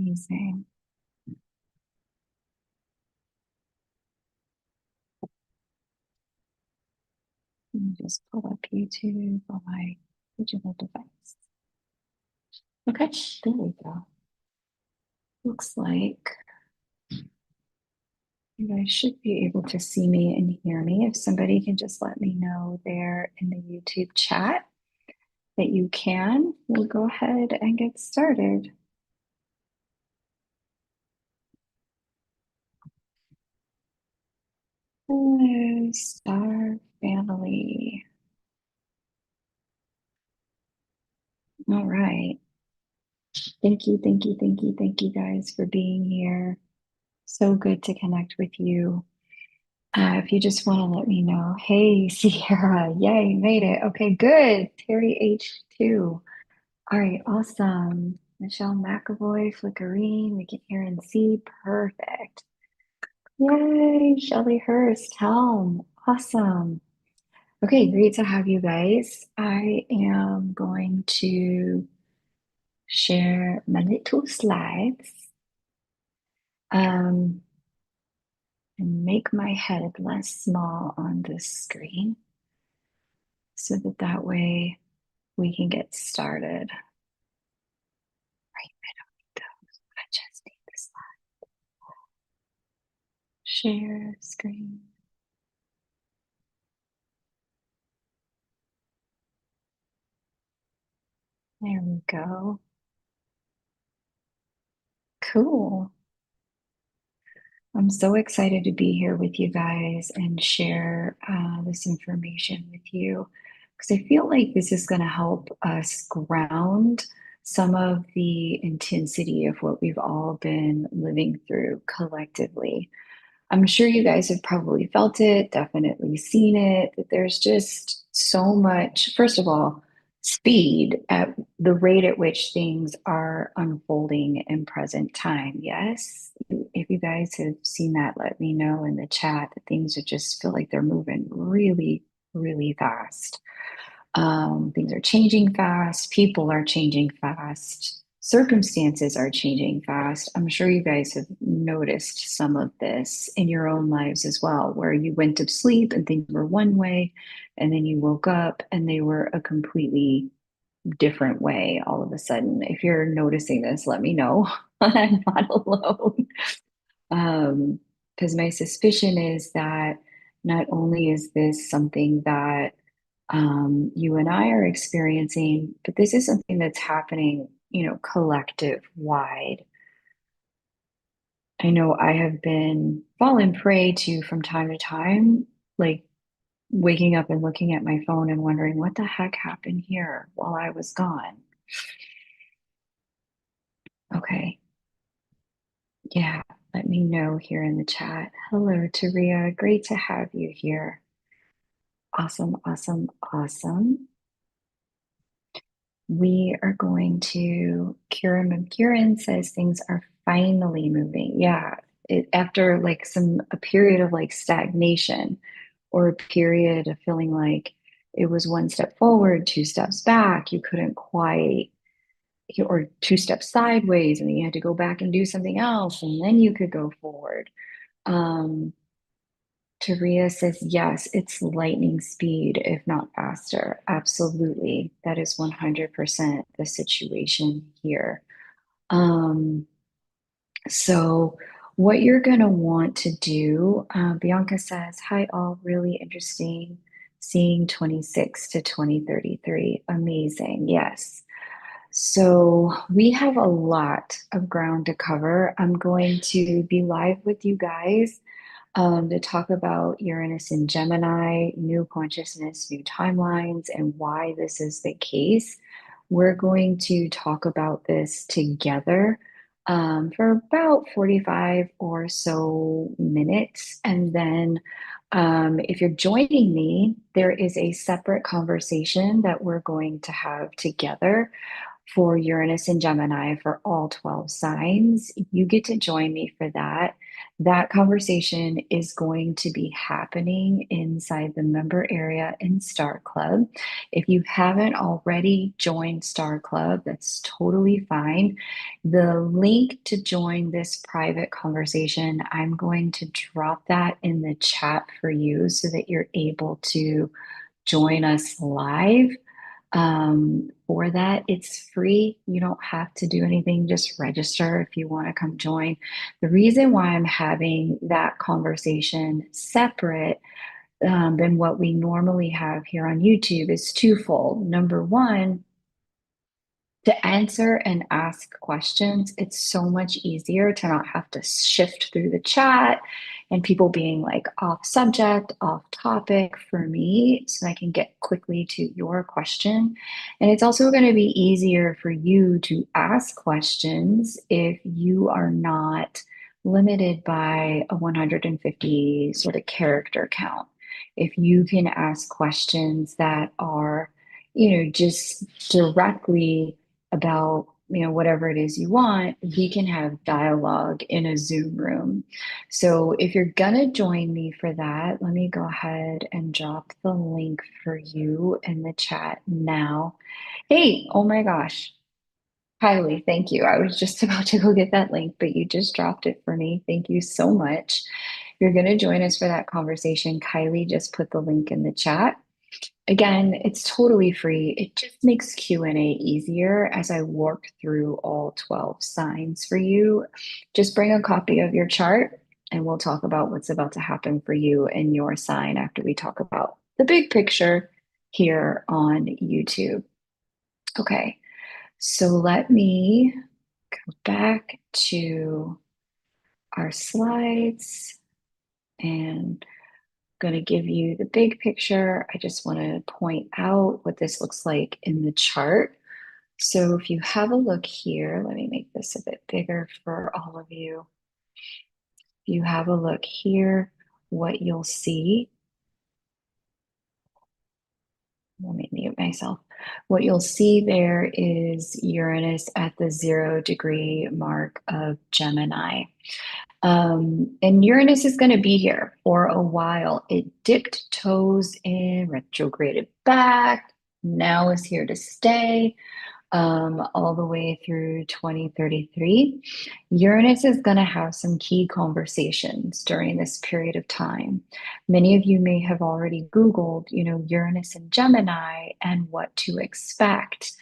Amazing. Let me just pull up YouTube on my digital device. Okay, there we go. Looks like you guys should be able to see me and hear me. If somebody can just let me know there in the YouTube chat that you can, we'll go ahead and get started. Hello, Star Family. All right. Thank you guys for being here. So good to connect with you. If you just want to let me know, hey, Sierra, yay, made it. Okay, good. Terry H2. All right, awesome. Michelle McAvoy, Flickerine, we can hear and see. Perfect. Yay, Shelly Hurst, Helm. Awesome. Okay, great to have you guys. I am going to share my little slides and make my head less small on this screen so that way we can get started. Right, I don't need those. I just need this slide. Share screen. There we go. Cool. I'm so excited to be here with you guys and share this information with you because I feel like this is going to help us ground some of the intensity of what we've all been living through collectively. I'm sure you guys have probably felt it, definitely seen it, that there's just so much, first of all, speed at the rate at which things are unfolding in present time. Yes, if you guys have seen that, let me know in the chat that things are just feel like they're moving really, really fast. Things are changing fast, people are changing fast, circumstances are changing fast. I'm sure you guys have noticed some of this in your own lives as well, where you went to sleep and things were one way, and then you woke up and they were a completely different way all of a sudden. If you're noticing this, let me know. I'm not alone. Because my suspicion is that not only is this something that you and I are experiencing, but this is something that's happening, collective wide. I know I have been fallen prey to from time to time, like waking up and looking at my phone and wondering what the heck happened here while I was gone. Okay. Yeah, let me know here in the chat. Hello, Taria. Great to have you here. Awesome, awesome, awesome. We are going to Kieran says things are finally moving. Yeah, after like a period of like stagnation or a period of feeling like it was one step forward, two steps back, you couldn't quite, or two steps sideways, and then you had to go back and do something else, and then you could go forward. Um, Taria says, yes, it's lightning speed, if not faster. Absolutely. That is 100% the situation here. Um, so, what you're going to want to do, Bianca says, hi, all, really interesting seeing 26 to 2033. Amazing. Yes. So, we have a lot of ground to cover. I'm going to be live with you guys to talk about Uranus and Gemini, new consciousness, new timelines, and why this is the case. We're going to talk about this together for about 45 or so minutes. And then if you're joining me, there is a separate conversation that we're going to have together for Uranus and Gemini for all 12 signs. You get to join me for that. That conversation is going to be happening inside the member area in Star Club. If you haven't already joined Star Club, that's totally fine. The link to join this private conversation, I'm going to drop that in the chat for you so that you're able to join us live. For that, it's free. You don't have to do anything, just register if you want to come join. The reason why I'm having that conversation separate than what we normally have here on YouTube is twofold. Number one, to answer and ask questions, it's so much easier to not have to shift through the chat and people being like off subject, off topic for me, so I can get quickly to your question. And it's also going to be easier for you to ask questions if you are not limited by a 150 sort of character count. If you can ask questions that are, just directly about whatever it is you want, we can have dialogue in a Zoom room. So if you're gonna join me for that, let me go ahead and drop the link for you in the chat now. Hey, oh my gosh, Kylie, thank you. I was just about to go get that link, but you just dropped it for me. Thank you so much. You're going to join us for that conversation. Kylie just put the link in the chat. Again, it's totally free. It just makes Q&A easier as I work through all 12 signs for you. Just bring a copy of your chart and we'll talk about what's about to happen for you and your sign after we talk about the big picture here on YouTube. Okay, so let me go back to our slides and going to give you the big picture. I just want to point out what this looks like in the chart. So if you have a look here, let me make this a bit bigger for all of you. If you have a look here, what you'll see, let me mute myself. What you'll see there is Uranus at the 0 degree mark of Gemini. And Uranus is going to be here for a while. It dipped toes in, retrograded back, now is here to stay all the way through 2033. Uranus is going to have some key conversations during this period of time. Many of you may have already Googled, Uranus and Gemini and what to expect,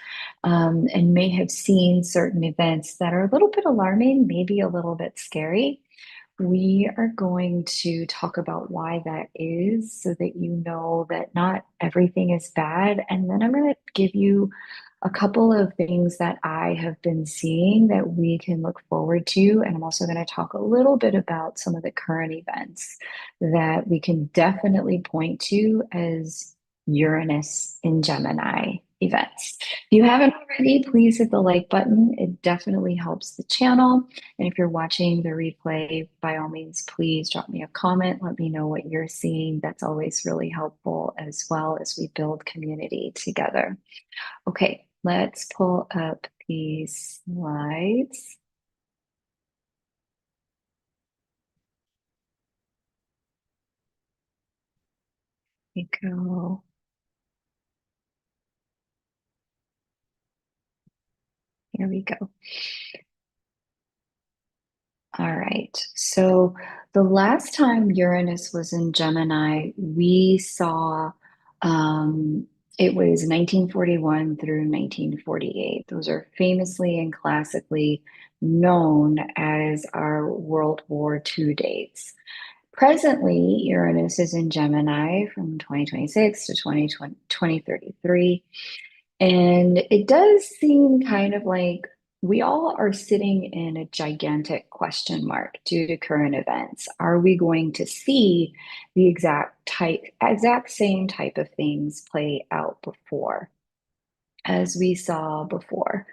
and may have seen certain events that are a little bit alarming, maybe a little bit scary. We are going to talk about why that is so that you know that not everything is bad. And then I'm going to give you a couple of things that I have been seeing that we can look forward to. And I'm also going to talk a little bit about some of the current events that we can definitely point to as Uranus in Gemini events. If you haven't already, please hit the like button. It definitely helps the channel. And if you're watching the replay, by all means, please drop me a comment. Let me know what you're seeing. That's always really helpful as well as we build community together. Okay, let's pull up these slides. Here we go. Here we go. All right. So the last time Uranus was in Gemini, we saw it was 1941 through 1948. Those are famously and classically known as our World War II dates. Presently, Uranus is in Gemini from 2026 to 2033. And it does seem kind of like we all are sitting in a gigantic question mark due to current events. Are we going to see the exact same type of things play out before as we saw before?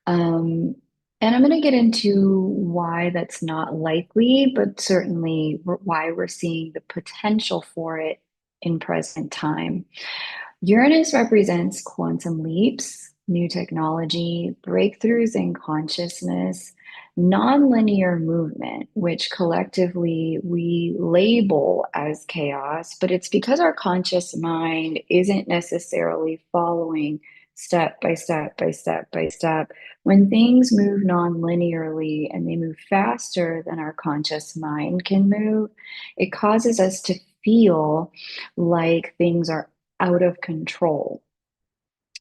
And I'm going to get into why that's not likely, but certainly why we're seeing the potential for it in present time. Uranus represents quantum leaps, new technology, breakthroughs in consciousness, nonlinear movement, which collectively we label as chaos, but it's because our conscious mind isn't necessarily following step by step by step by step. When things move non-linearly and they move faster than our conscious mind can move, it causes us to feel like things are out of control.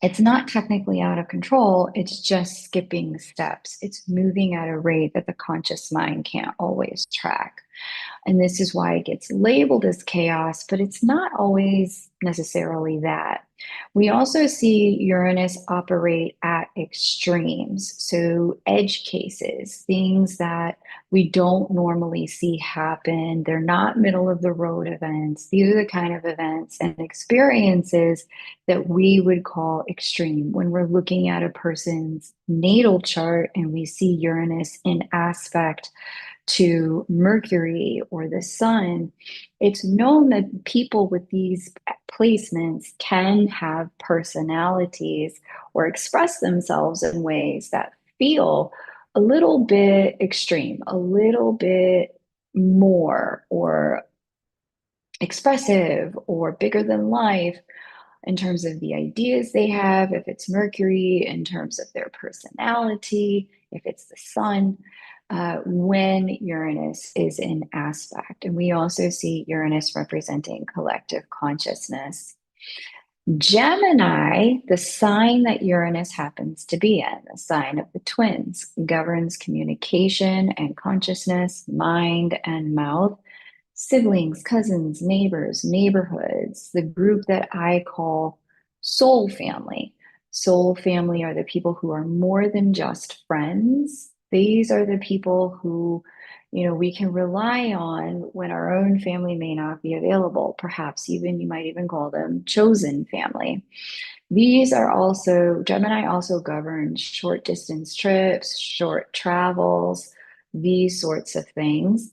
It's not technically out of control, it's just skipping steps. It's moving at a rate that the conscious mind can't always track. And this is why it gets labeled as chaos, but it's not always necessarily that. We also see Uranus operate at extremes. So, edge cases, things that we don't normally see happen. They're not middle of the road events. These are the kind of events and experiences that we would call extreme. When we're looking at a person's natal chart and we see Uranus in aspect to Mercury or the sun, it's known that people with these placements can have personalities or express themselves in ways that feel a little bit extreme, a little bit more or expressive or bigger than life in terms of the ideas they have, if it's Mercury, in terms of their personality, if it's the sun, when Uranus is in aspect. And we also see Uranus representing collective consciousness. Gemini, the sign that Uranus happens to be in, the sign of the twins, governs communication and consciousness, mind and mouth, siblings, cousins, neighbors, neighborhoods, the group that I call soul family. Soul family are the people who are more than just friends. These are the people who, we can rely on when our own family may not be available. Perhaps even you might even call them chosen family. These are also, Gemini also governs short distance trips, short travels, these sorts of things,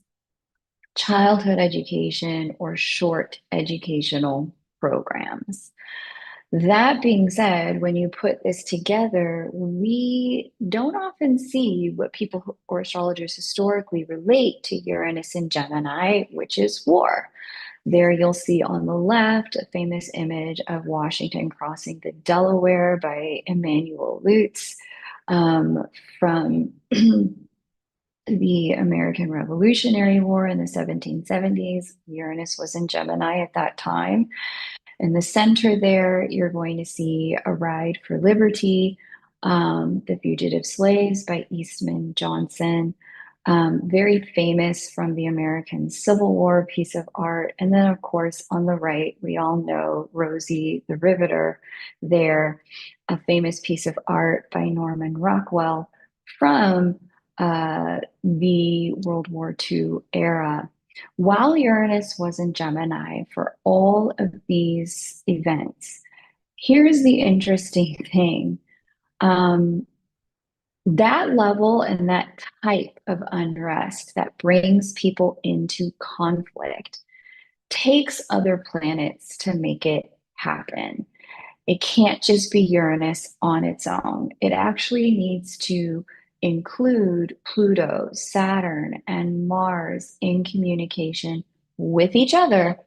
childhood education or short educational programs. That being said, when you put this together, we don't often see what people or astrologers historically relate to Uranus and Gemini, which is war. There you'll see on the left a famous image of Washington crossing the Delaware by Emmanuel Lutz from the American Revolutionary War in the 1770s. Uranus was in Gemini at that time. In the center there, you're going to see A Ride for Liberty, The Fugitive Slaves by Eastman Johnson. Very famous from the American Civil War piece of art. And then, of course, on the right, we all know Rosie the Riveter there, a famous piece of art by Norman Rockwell from the World War II era. While Uranus was in Gemini for all of these events, here's the interesting thing. That level and that type of unrest that brings people into conflict takes other planets to make it happen. It can't just be Uranus on its own. It actually needs to include Pluto, Saturn, and Mars in communication with each other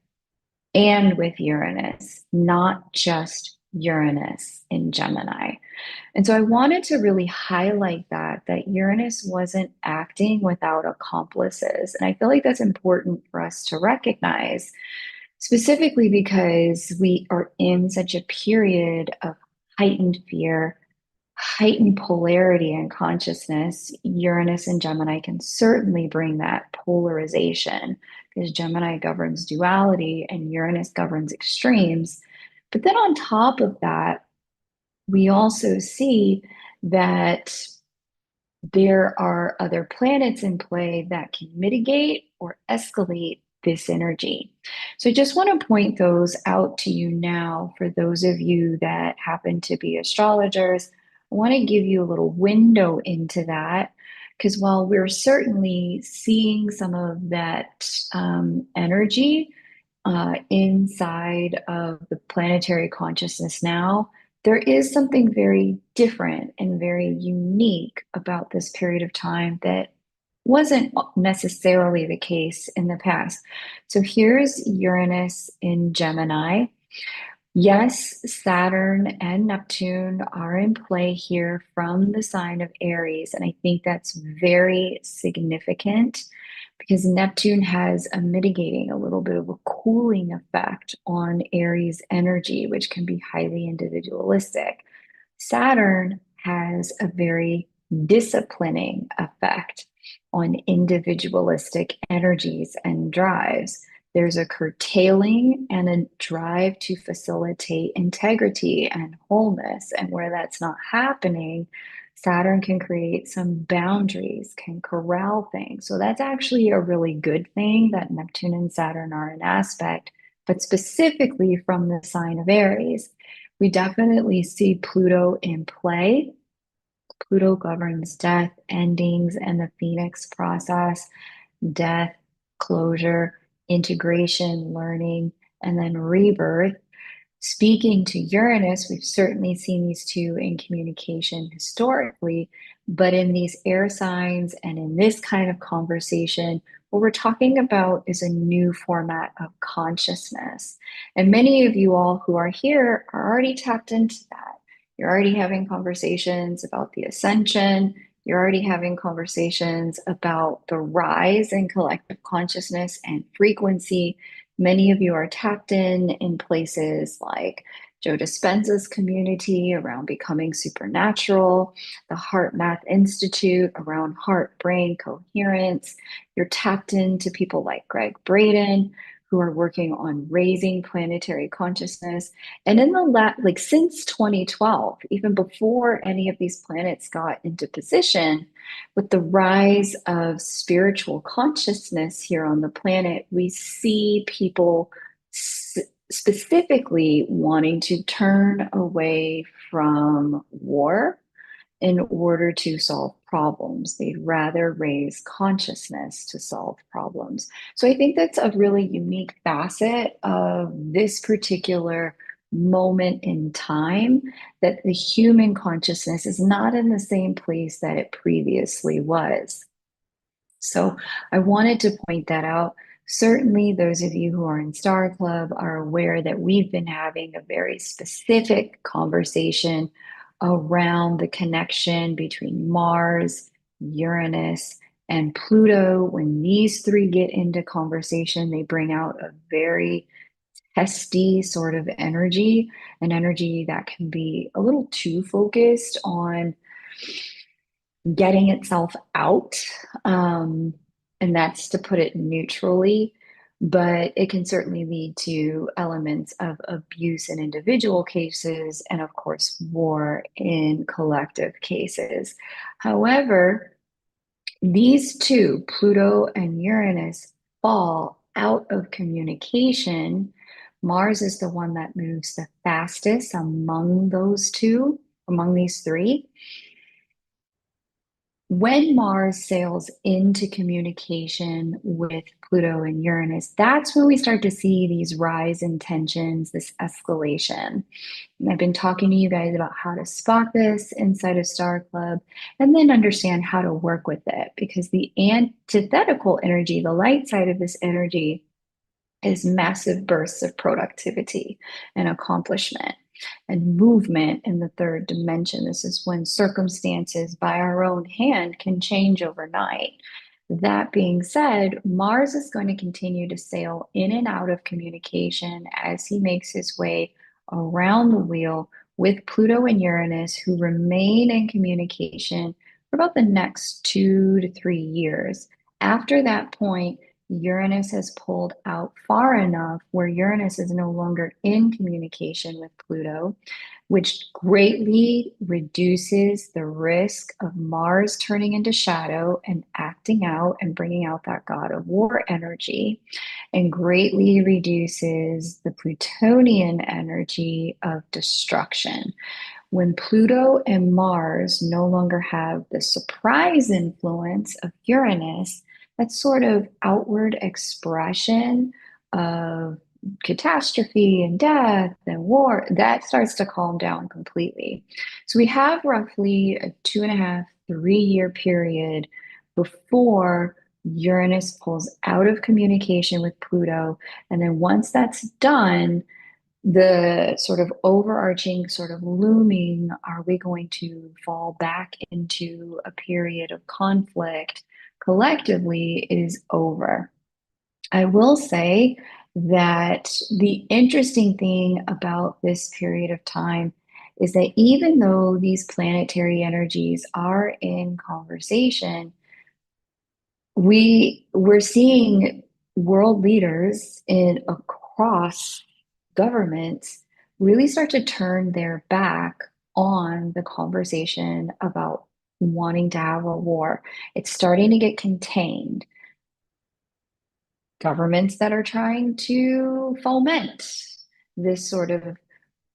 and with Uranus, not just Uranus in Gemini. And so I wanted to really highlight that Uranus wasn't acting without accomplices. And I feel like that's important for us to recognize, specifically because we are in such a period of heightened fear, heightened polarity in consciousness. Uranus and Gemini can certainly bring that polarization because Gemini governs duality and Uranus governs extremes. But then on top of that, we also see that there are other planets in play that can mitigate or escalate this energy. So I just want to point those out to you now for those of you that happen to be astrologers. I want to give you a little window into that because while we're certainly seeing some of that energy inside of the planetary consciousness now, There is something very different and very unique about this period of time that wasn't necessarily the case in the past. So here's Uranus in Gemini. Yes, Saturn and Neptune are in play here from the sign of Aries, and I think that's very significant because Neptune has a mitigating, a little bit of a cooling effect on Aries energy, which can be highly individualistic. Saturn has a very disciplining effect on individualistic energies and drives. There's a curtailing and a drive to facilitate integrity and wholeness. And where that's not happening, Saturn can create some boundaries, can corral things. So that's actually a really good thing that Neptune and Saturn are an aspect, but specifically from the sign of Aries. We definitely see Pluto in play. Pluto governs death, endings, and the Phoenix process, death, closure, integration, learning, and then rebirth. Speaking to Uranus, we've certainly seen these two in communication historically, but in these air signs and in this kind of conversation, what we're talking about is a new format of consciousness. And many of you all who are here are already tapped into that. You're already having conversations about the ascension. You're already having conversations about the rise in collective consciousness and frequency. Many of you are tapped in places like Joe Dispenza's community around becoming supernatural, the Heart Math Institute around heart brain coherence. You're tapped into people like Greg Braden, who are working on raising planetary consciousness. And in the like since 2012, even before any of these planets got into position, with the rise of spiritual consciousness here on the planet, we see people specifically wanting to turn away from war in order to solve problems. They'd rather raise consciousness to solve problems. So I think that's a really unique facet of this particular moment in time, that the human consciousness is not in the same place that it previously was. So I wanted to point that out. Certainly, those of you who are in Star Club are aware that we've been having a very specific conversation around the connection between Mars, Uranus, and Pluto. When these three get into conversation, they bring out a very testy sort of energy, an energy that can be a little too focused on getting itself out. Um, and that's to put it neutrally, but it can certainly lead to elements of abuse in individual cases and, of course, war in collective cases. However, these two, Pluto and Uranus, fall out of communication. Mars is the one that moves the fastest among those two, among these three. When Mars sails into communication with Pluto and Uranus, that's when we start to see these rise in tensions, this escalation. And I've been talking to you guys about how to spot this inside of Star Club and then understand how to work with it, because the antithetical energy, the light side of this energy, is massive bursts of productivity and accomplishment and movement in the third dimension. This is when circumstances by our own hand can change overnight. That being said, Mars is going to continue to sail in and out of communication as he makes his way around the wheel with Pluto and Uranus, who remain in communication for about the next 2 to 3 years. After that point, Uranus has pulled out far enough where Uranus is no longer in communication with Pluto, which greatly reduces the risk of Mars turning into shadow and acting out and bringing out that God of War energy, and greatly reduces the Plutonian energy of destruction. When Pluto and Mars no longer have the surprise influence of Uranus, that sort of outward expression of catastrophe and death and war, that starts to calm down completely. So we have roughly a 2.5, 3 year period before Uranus pulls out of communication with Pluto. And then once that's done, the sort of overarching, sort of looming, are we going to fall back into a period of conflict collectively, is over. I will say that the interesting thing about this period of time is that even though these planetary energies are in conversation, we're seeing world leaders in across governments really start to turn their back on the conversation about wanting to have a war. It's starting to get contained. Governments that are trying to foment this sort of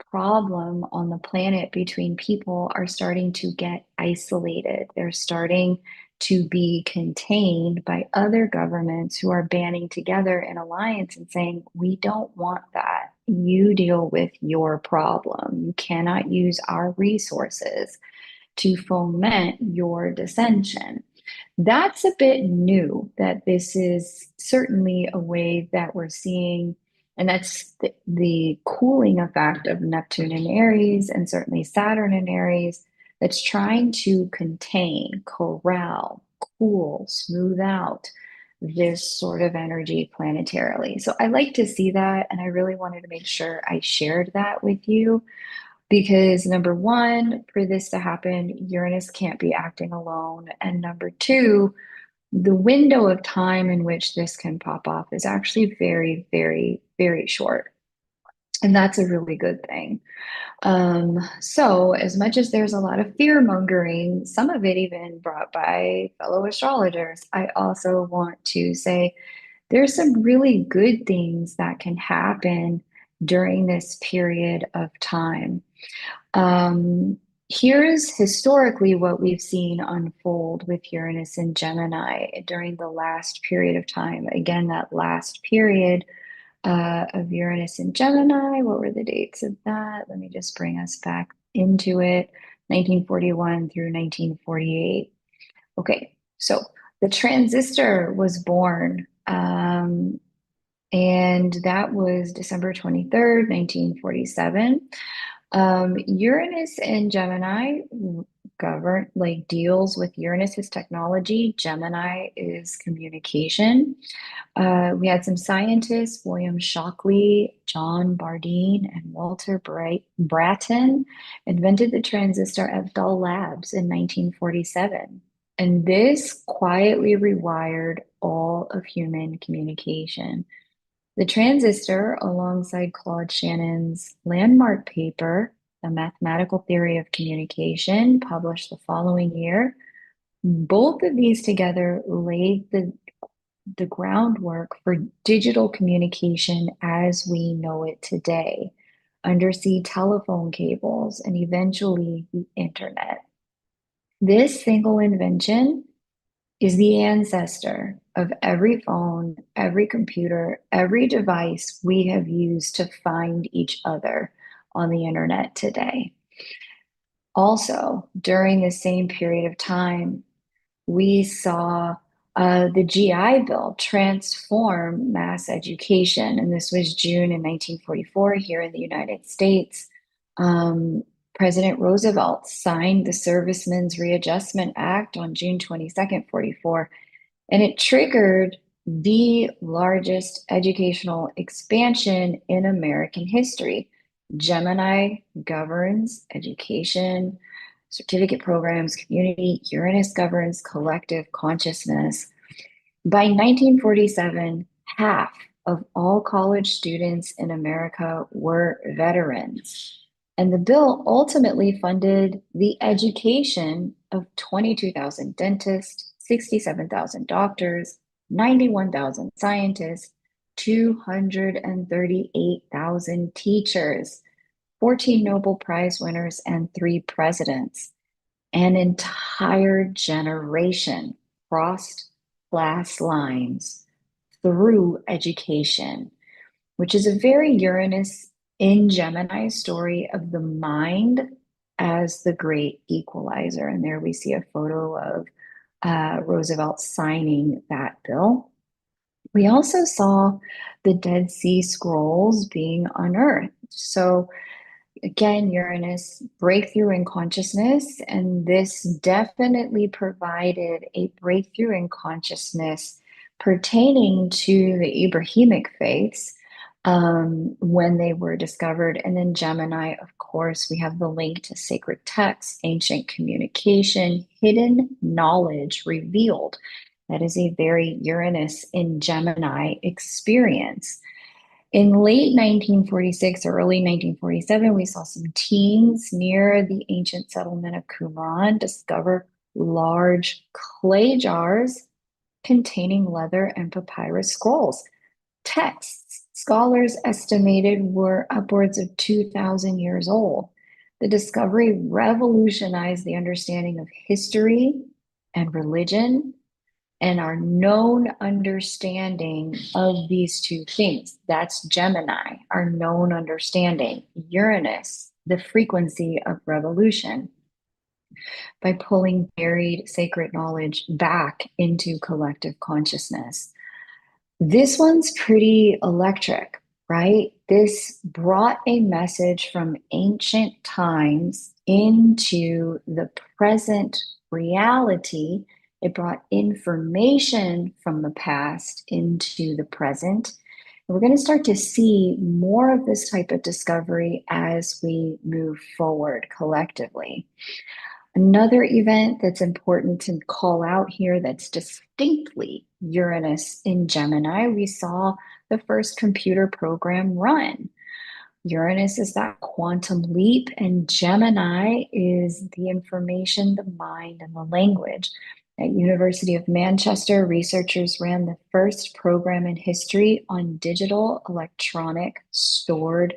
problem on the planet between people are starting to get isolated. They're starting to be contained by other governments who are banding together in alliance and saying, we don't want that. You deal with your problem. You cannot use our resources to foment your dissension. That's a bit new, that this is certainly a way that we're seeing, and that's the cooling effect of Neptune in Aries and certainly Saturn in Aries, that's trying to contain, corral, cool, smooth out this sort of energy planetarily. So I like to see that, and I really wanted to make sure I shared that with you because number one, for this to happen, Uranus can't be acting alone. And number two, the window of time in which this can pop off is actually very, very, very short. And that's a really good thing. So, as much as there's a lot of fear mongering, some of it even brought by fellow astrologers, I also want to say there's some really good things that can happen during this period of time. Um, Here's historically what we've seen unfold with Uranus and Gemini during the last period of time. Again, that last period of Uranus and Gemini, what were the dates of that? Let me just bring us back into it. 1941 through 1948. Okay, so the transistor was born, and that was December 23rd, 1947. Uranus and Gemini govern, like, deals with Uranus is technology, Gemini is communication. We had some scientists, William Shockley, John Bardeen, and Walter Brattain invented the transistor at Bell Labs in 1947. And this quietly rewired all of human communication. The transistor, alongside Claude Shannon's landmark paper, The Mathematical Theory of Communication, published the following year, both of these together laid the groundwork for digital communication as we know it today, undersea telephone cables, and eventually the internet. This single invention is the ancestor of every phone, every computer, every device we have used to find each other on the internet today. Also, during the same period of time, we saw the GI Bill transform mass education. And this was June in 1944 here in the United States. Um, President Roosevelt signed the Servicemen's Readjustment Act on June 22nd, 1944, and it triggered the largest educational expansion in American history. Gemini governs education, certificate programs, community. Uranus governs collective consciousness. By 1947, half of all college students in America were veterans. And the bill ultimately funded the education of 22,000 dentists, 67,000 doctors, 91,000 scientists, 238,000 teachers, 14 Nobel Prize winners, and 3 presidents. An entire generation crossed class lines through education. which is a very Uranus in Gemini story of the mind as the great equalizer. And there we see a photo of Roosevelt signing that bill. We also saw the Dead Sea Scrolls being unearthed. So again, Uranus, breakthrough in consciousness, and this definitely provided a breakthrough in consciousness pertaining to the Abrahamic faiths when they were discovered. And then Gemini, of course, we have the link to sacred texts, ancient communication, hidden knowledge revealed. That is a very Uranus in Gemini experience. In late 1946 or early 1947, we saw some teens near the ancient settlement of Qumran discover large clay jars containing leather and papyrus scrolls. Texts scholars estimated were upwards of 2,000 years old. The discovery revolutionized the understanding of history and religion and our known understanding of these two things. That's Gemini, our known understanding. Uranus, the frequency of revolution, by pulling buried sacred knowledge back into collective consciousness. This one's pretty electric, right? This brought a message from ancient times into the present reality. It brought information from the past into the present. And we're going to start to see more of this type of discovery as we move forward collectively. Another event that's important to call out here that's distinctly Uranus in Gemini, we saw the first computer program run. Uranus is that quantum leap, and Gemini is the information, the mind, and the language. At University of Manchester, researchers ran the first program in history on digital electronic stored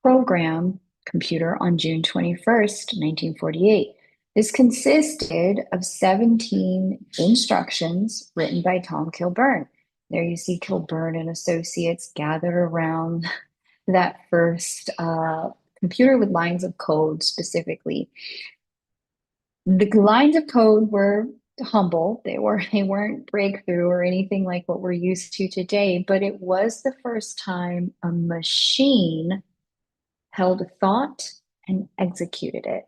program computer on June 21st, 1948. This consisted of 17 instructions written by Tom Kilburn. There you see Kilburn and associates gathered around that first computer with lines of code specifically. The lines of code were humble. They weren't breakthrough or anything like what we're used to today, but it was the first time a machine held a thought and executed it.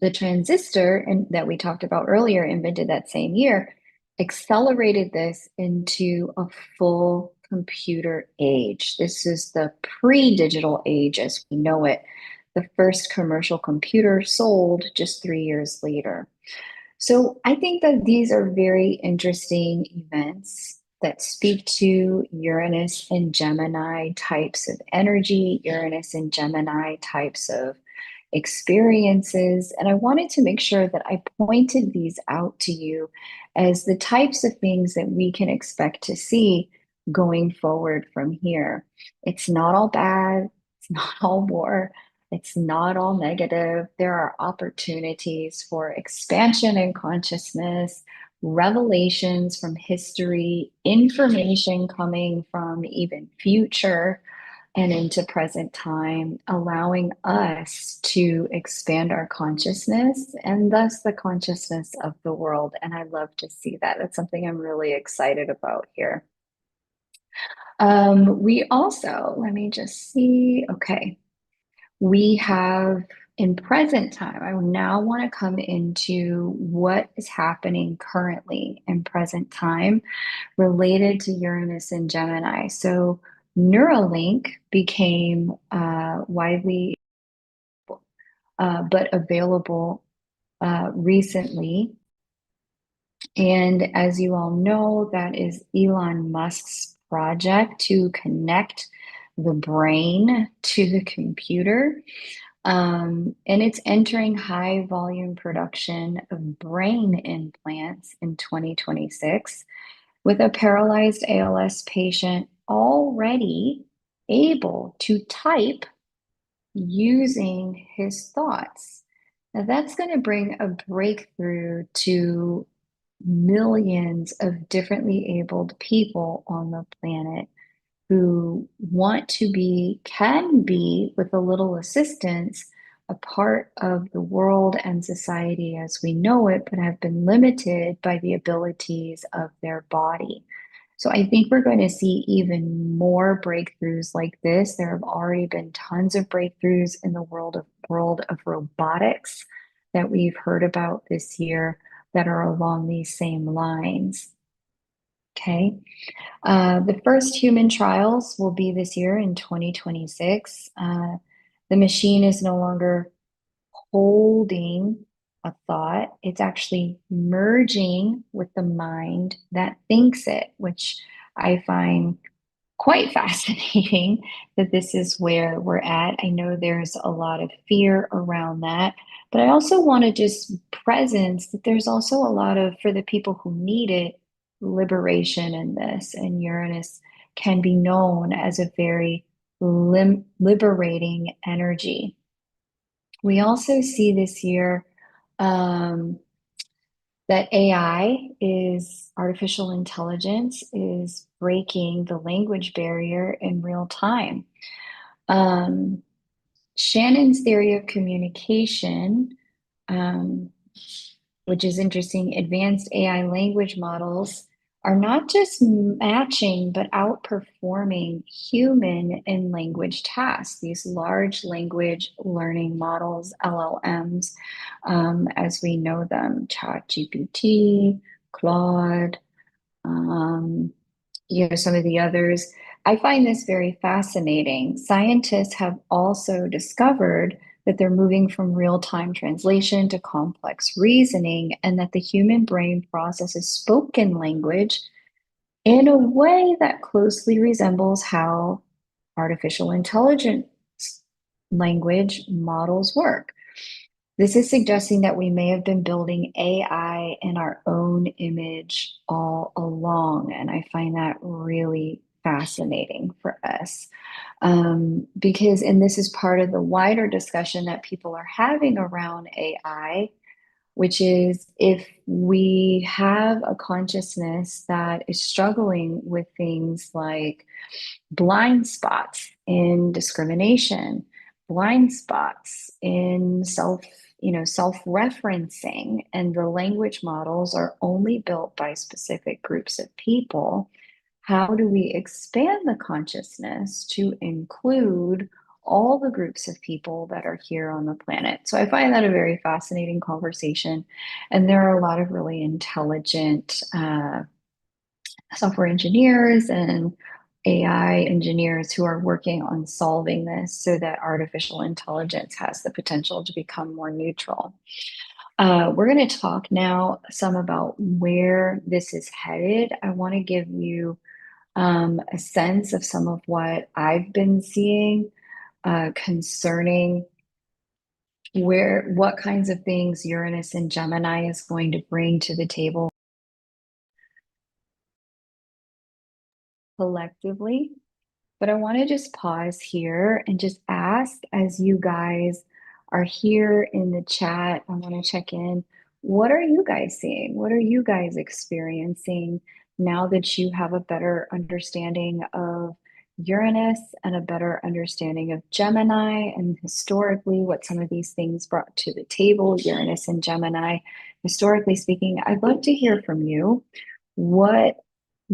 The transistor, and that we talked about earlier, invented that same year, accelerated this into a full computer age. This is the pre-digital age as we know it. The first commercial computer sold just 3 years later. So I think that these are very interesting events that speak to Uranus and Gemini types of energy, Uranus and Gemini types of experiences. And I wanted to make sure that I pointed these out to you as the types of things that we can expect to see going forward from here. It's not all bad, it's not all war. It's not all negative. There are opportunities for expansion in consciousness, revelations from history, information coming from even future and into present time, allowing us to expand our consciousness and thus the consciousness of the world. And I love to see that. That's something I'm really excited about here. We also, let me just see, okay. We have in present time, I now want to come into what is happening currently in present time related to Uranus and Gemini. So Neuralink became widely but available recently. And as you all know, that is Elon Musk's project to connect the brain to the computer. And it's entering high volume production of brain implants in 2026, with a paralyzed ALS patient already able to type using his thoughts. Now, that's going to bring a breakthrough to millions of differently abled people on the planet. who want to be, can be, with a little assistance, a part of the world and society as we know it, but have been limited by the abilities of their body. So I think we're going to see even more breakthroughs like this. There have already been tons of breakthroughs in the world of robotics that we've heard about this year that are along these same lines. Okay. The first human trials will be this year in 2026. The machine is no longer holding a thought, it's actually merging with the mind that thinks it, which I find quite fascinating that this is where we're at. I know there's a lot of fear around that, but I also want to just presence that there's also a lot of, for the people who need it, liberation in this. And Uranus can be known as a very liberating energy. We also see this year um, that AI is artificial intelligence is breaking the language barrier in real time. Um, Shannon's theory of communication, um, which is interesting, advanced AI language models are not just matching, but outperforming human in language tasks. These large language learning models, LLMs, as we know them, ChatGPT, Claude, um, some of the others. I find this very fascinating. Scientists have also discovered that they're moving from real-time translation to complex reasoning, and that the human brain processes spoken language in a way that closely resembles how artificial intelligence language models work. This is suggesting that we may have been building AI in our own image all along. And I find that really fascinating for us. Because, and this is part of the wider discussion that people are having around AI, which is if we have a consciousness that is struggling with things like blind spots in discrimination, blind spots in self-referencing, and the language models are only built by specific groups of people. How do we expand the consciousness to include all the groups of people that are here on the planet? So I find that a very fascinating conversation. And there are a lot of really intelligent software engineers and AI engineers who are working on solving this so that artificial intelligence has the potential to become more neutral. We're going to talk now some about where this is headed. I want to give you a sense of some of what I've been seeing concerning what kinds of things Uranus and Gemini is going to bring to the table collectively. But I want to just pause here and just ask, as you guys are here in the chat, I want to check in. What are you guys seeing? What are you guys experiencing now that you have a better understanding of Uranus and a better understanding of Gemini, and historically what some of these things brought to the table, Uranus and Gemini, historically speaking? I'd love to hear from you. What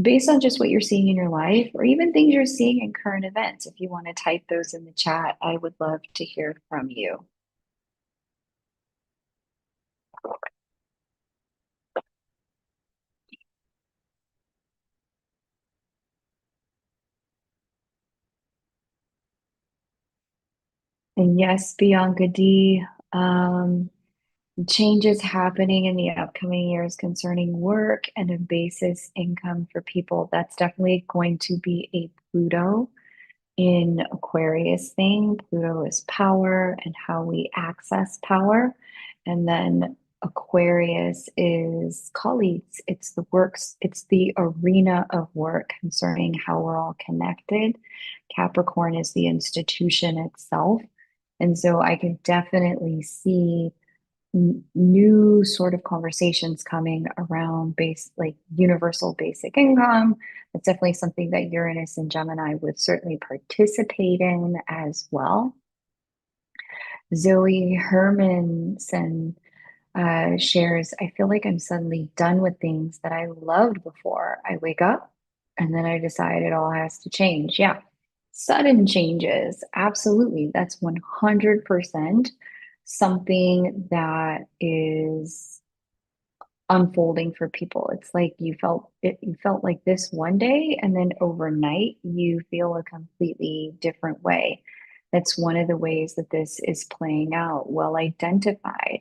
Based on just what you're seeing in your life, or even things you're seeing in current events, if you want to type those in the chat, I would love to hear from you. And yes, Bianca D, changes happening in the upcoming years concerning work and a basis income for people. That's definitely going to be a Pluto in Aquarius thing. Pluto is power and how we access power. And then Aquarius is colleagues. It's the works, it's the arena of work concerning how we're all connected. Capricorn is the institution itself. And so I can definitely see new sort of conversations coming around base like universal basic income. It's definitely something that Uranus and Gemini would certainly participate in as well. Zoe Hermanson shares, I feel like I'm suddenly done with things that I loved before. I wake up and then I decide it all has to change. Yeah. Sudden changes. Absolutely. That's 100% something that is unfolding for people. It's like you felt like this one day and then overnight you feel a completely different way. That's one of the ways that this is playing out, well identified.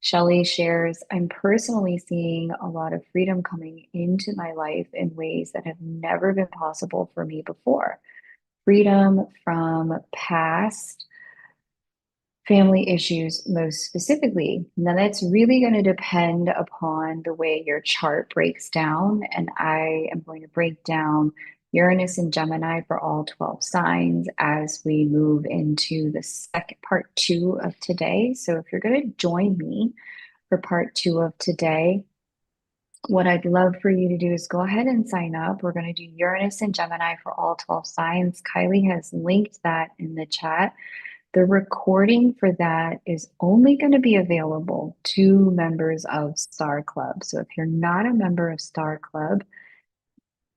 Shelley shares, I'm personally seeing a lot of freedom coming into my life in ways that have never been possible for me before. Freedom from past family issues, most specifically. Now, that's really going to depend upon the way your chart breaks down. And I am going to break down Uranus and Gemini for all 12 signs as we move into the second part two of today. So, if you're going to join me for part two of today, what I'd love for you to do is go ahead and sign up. We're going to do Uranus and Gemini for all 12 signs. Kylie has linked that in the chat. The recording for that is only going to be available to members of Star Club. So if you're not a member of Star Club,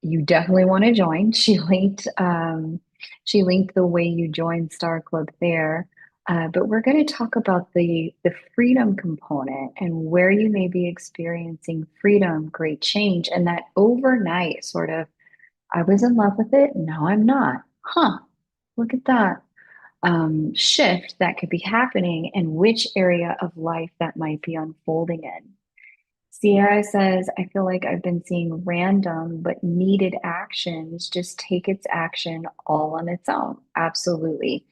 you definitely want to join. She linked the way you join Star Club there. But we're going to talk about the freedom component and where you may be experiencing freedom, great change, and that overnight sort of, I was in love with it, now I'm not. Huh, look at that shift that could be happening and which area of life that might be unfolding in. Sierra says, I feel like I've been seeing random but needed actions just take its action all on its own. Absolutely.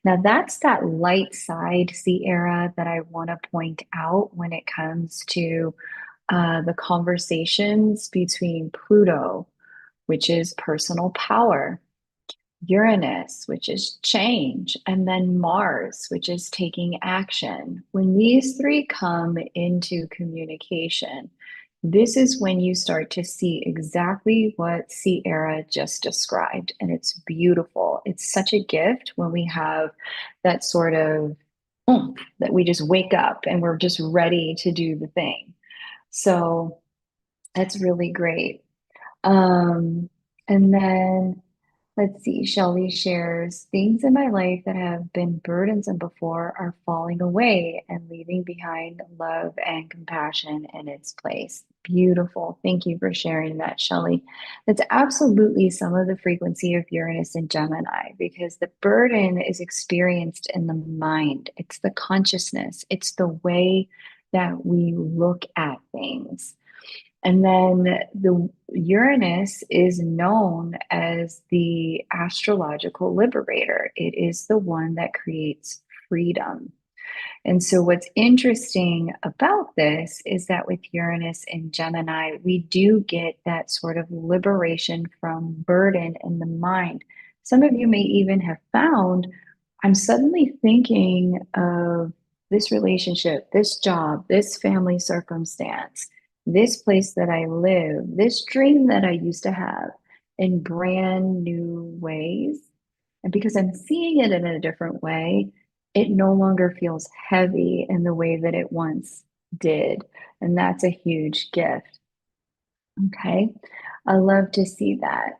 Now, that's that light side, Sierra, that I want to point out when it comes to the conversations between Pluto, which is personal power, Uranus, which is change, and then Mars, which is taking action. When these three come into communication, this is when you start to see exactly what Sierra just described. And it's beautiful. It's such a gift when we have that sort of that we just wake up and we're just ready to do the thing. So that's really great. And then let's see, Shelley shares things in my life that have been burdensome before are falling away and leaving behind love and compassion in its place. Beautiful. Thank you for sharing that, Shelley. That's absolutely some of the frequency of Uranus and Gemini because the burden is experienced in the mind. It's the consciousness, it's the way that we look at things. And then the Uranus is known as the astrological liberator. It is the one that creates freedom. And so, what's interesting about this is that with Uranus and Gemini, we do get that sort of liberation from burden in the mind. Some of you may even have found I'm suddenly thinking of this relationship, this job, this family circumstance, this place that I live, this dream that I used to have in brand new ways. And because I'm seeing it in a different way, it no longer feels heavy in the way that it once did. And that's a huge gift. Okay. I love to see that.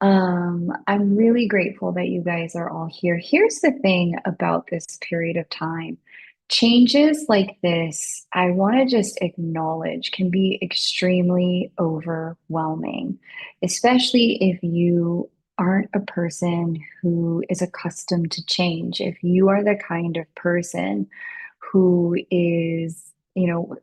I'm really grateful that you guys are all here. Here's the thing about this period of time. Changes like this, I want to just acknowledge, can be extremely overwhelming, especially if you aren't a person who is accustomed to change. If you are the kind of person who is,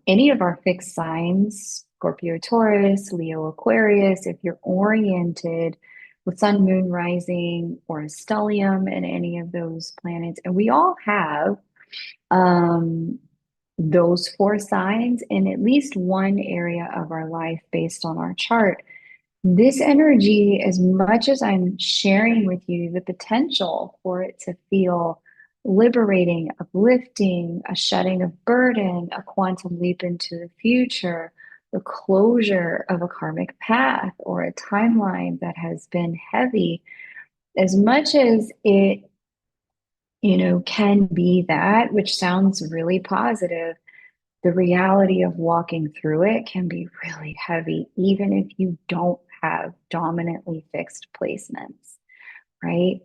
any of our fixed signs, Scorpio, Taurus, Leo, Aquarius, if you're oriented with sun, moon, rising, or a stellium in any of those planets. And we all have um, those four signs in at least one area of our life based on our chart. This energy, as much as I'm sharing with you the potential for it to feel liberating, uplifting, a shedding of burden, a quantum leap into the future, the closure of a karmic path or a timeline that has been heavy. As much as it, can be that, which sounds really positive, the reality of walking through it can be really heavy, even if you don't have dominantly fixed placements, right?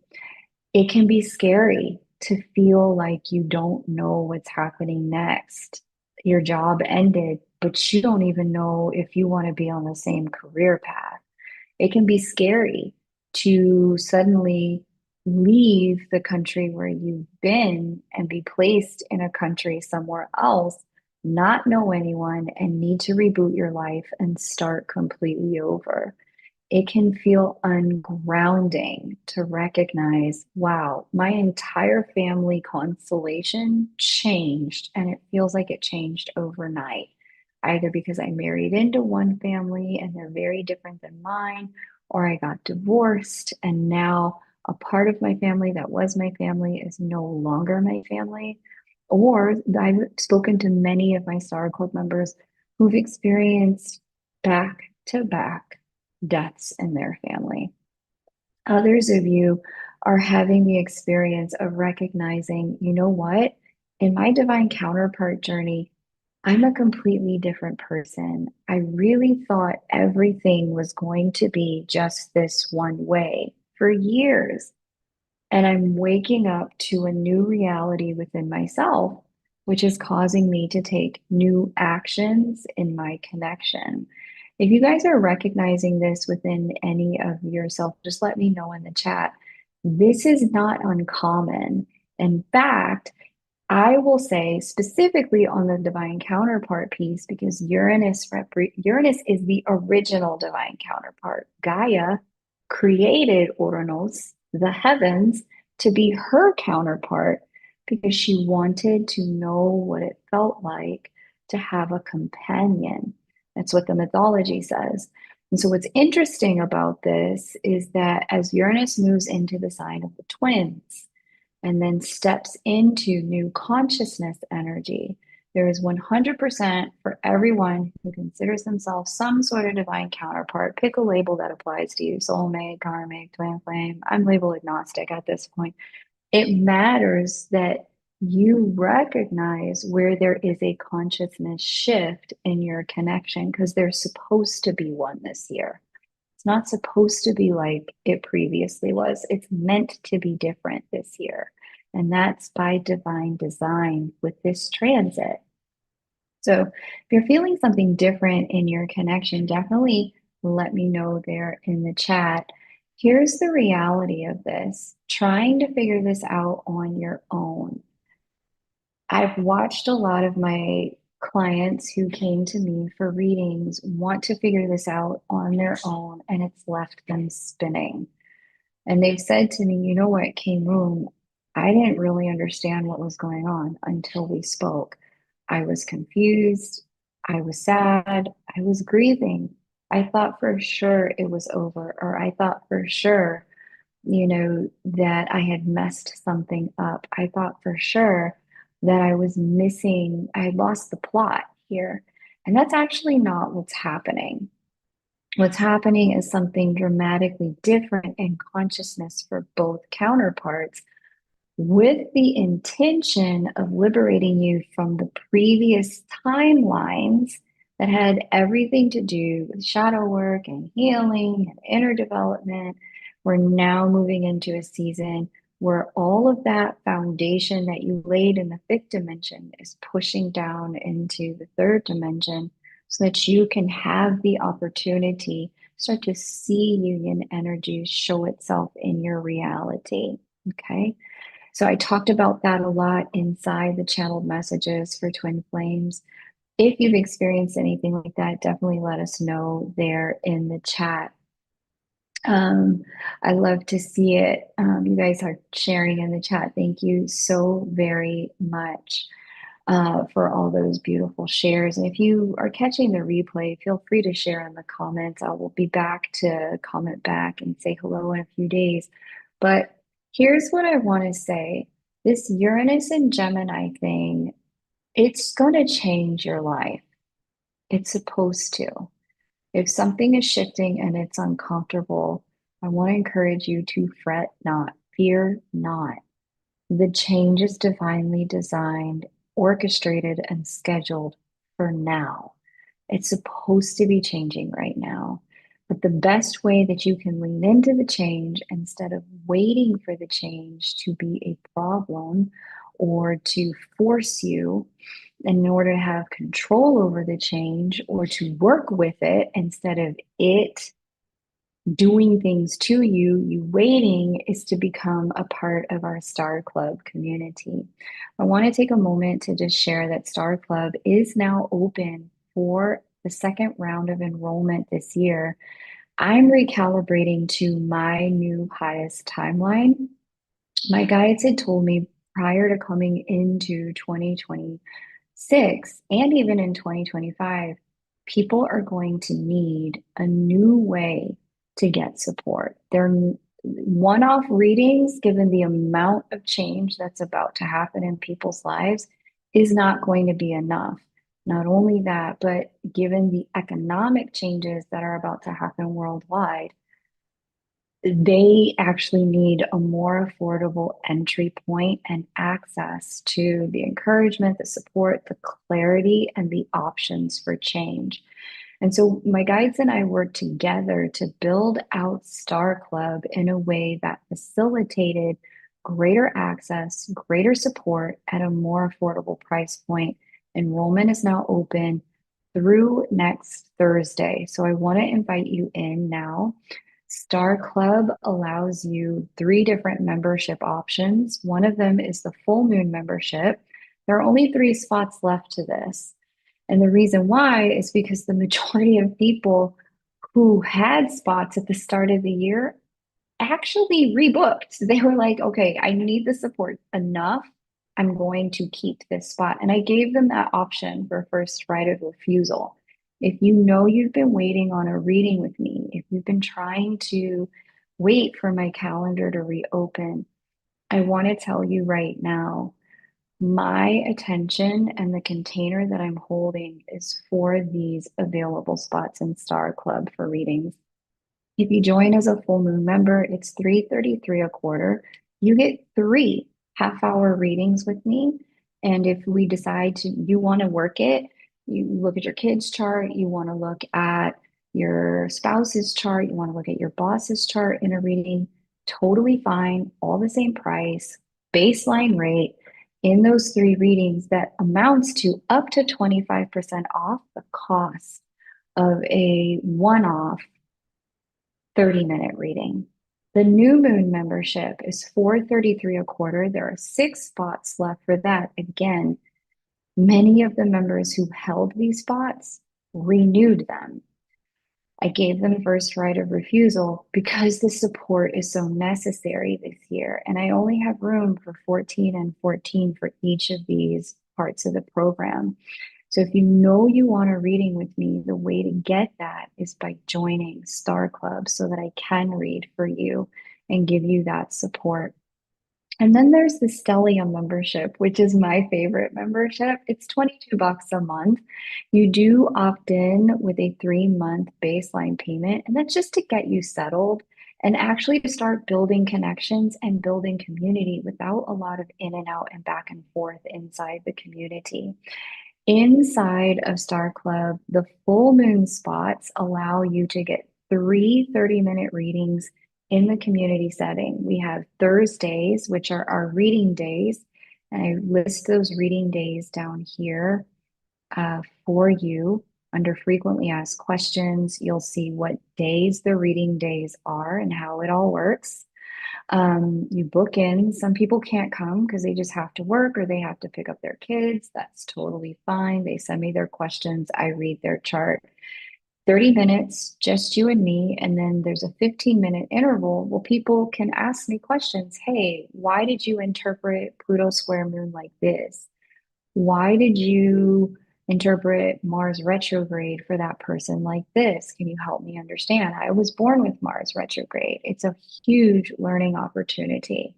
It can be scary to feel like you don't know what's happening next. Your job ended, but you don't even know if you want to be on the same career path. It can be scary to suddenly leave the country where you've been and be placed in a country somewhere else, not know anyone, and need to reboot your life and start completely over. It can feel ungrounding to recognize, wow, my entire family constellation changed, and it feels like it changed overnight, either because I married into one family and they're very different than mine, or I got divorced and now a part of my family that was my family is no longer my family. Or I've spoken to many of my Star Club members who've experienced back to back deaths in their family. Others of you are having the experience of recognizing, you know what? In my divine counterpart journey, I'm a completely different person. I really thought everything was going to be just this one way for years. And I'm waking up to a new reality within myself, which is causing me to take new actions in my connection. If you guys are recognizing this within any of yourself, just let me know in the chat. This is not uncommon. In fact, I will say specifically on the divine counterpart piece, because Uranus is the original divine counterpart. Gaia created Uranus, the heavens, to be her counterpart because she wanted to know what it felt like to have a companion. That's what the mythology says. And so, what's interesting about this is that as Uranus moves into the sign of the twins, and then steps into new consciousness energy. There is 100% for everyone who considers themselves some sort of divine counterpart. Pick a label that applies to you: soulmate, karmic, twin flame. I'm label agnostic at this point. It matters that you recognize where there is a consciousness shift in your connection because there's supposed to be one this year. It's not supposed to be like it previously was. It's meant to be different this year. And that's by divine design with this transit. So if you're feeling something different in your connection, definitely let me know there in the chat. Here's the reality of this: trying to figure this out on your own. I've watched a lot of my clients who came to me for readings want to figure this out on their own, and it's left them spinning. And they've said to me, you know what, King Moon, I didn't really understand what was going on until we spoke. I was confused. I was sad. I was grieving. I thought for sure it was over, or I thought for sure, that I had messed something up. I thought for sure that I was missing, I had lost the plot here. And that's actually not what's happening. What's happening is something dramatically different in consciousness for both counterparts, with the intention of liberating you from the previous timelines that had everything to do with shadow work and healing and inner development. We're now moving into a season where all of that foundation that you laid in the fifth dimension is pushing down into the third dimension so that you can have the opportunity start to see union energy show itself in your reality. Okay. So I talked about that a lot inside the channeled messages for twin flames. If you've experienced anything like that, definitely let us know there in the chat. Um, I love to see it. You guys are sharing in the chat. Thank you so very much for all those beautiful shares. And if you are catching the replay, feel free to share in the comments. I will be back to comment back and say hello in a few days. But here's what I want to say. This Uranus and Gemini thing, it's going to change your life. It's supposed to. If something is shifting and it's uncomfortable, I want to encourage you to fret not, fear not. The change is divinely designed, orchestrated, and scheduled for now. It's supposed to be changing right now. But the best way that you can lean into the change instead of waiting for the change to be a problem or to force you in order to have control over the change or to work with it instead of it doing things to you, you waiting is to become a part of our Star Club community. I want to take a moment to just share that Star Club is now open for the second round of enrollment this year. I'm recalibrating to my new highest timeline. My guides had told me prior to coming into 2026 and even in 2025, people are going to need a new way to get support. They're one-off readings, given the amount of change that's about to happen in people's lives, is not going to be enough. Not only that, but given the economic changes that are about to happen worldwide, they actually need a more affordable entry point and access to the encouragement, the support, the clarity, and the options for change. And so my guides and I worked together to build out Star Club in a way that facilitated greater access, greater support at a more affordable price point. Enrollment is now open through next Thursday. So I want to invite you in now. Star Club allows you three different membership options. One of them is the full moon membership. There are only 3 spots left to this. And the reason why is because the majority of people who had spots at the start of the year actually rebooked. They were like, okay, I need the support enough. I'm going to keep this spot. And I gave them that option for first right of refusal. If you know you've been waiting on a reading with me, if you've been trying to wait for my calendar to reopen, I want to tell you right now, my attention and the container that I'm holding is for these available spots in Star Club for readings. If you join as a full moon member, it's 333 a quarter. You get 3 half-hour readings with me. And if we decide to you want to work it, you look at your kid's chart, you want to look at your spouse's chart, you want to look at your boss's chart in a reading, totally fine, all the same price, baseline rate in those 3 readings that amounts to up to 25% off the cost of a one-off 30-minute reading. The new moon membership is 433 a quarter. There are 6 spots left for that. Again, many of the members who held these spots renewed them. I gave them first right of refusal because the support is so necessary this year. And I only have room for 14 and 14 for each of these parts of the program. So if you know you want a reading with me, the way to get that is by joining Star Club so that I can read for you and give you that support. And then there's the Stellium membership, which is my favorite membership. It's $22 a month. You do opt in with a 3-month baseline payment, and that's just to get you settled and actually to start building connections and building community without a lot of in and out and back and forth inside the community. Inside of Star Club, the full moon spots allow you to get 3 30-minute readings in the community setting. We have Thursdays, which are our reading days, and I list those reading days down here for you under frequently asked questions. You'll see what days the reading days are and how it all works. You book in. Some people can't come because they just have to work or they have to pick up their kids. That's totally fine. They send me their questions. I read their chart. 30 minutes, just you and me. And then there's a 15-minute interval where people can ask me questions. Hey, why did you interpret Pluto square moon like this? Why did you interpret Mars retrograde for that person like this? Can you help me understand? I was born with Mars retrograde. It's a huge learning opportunity.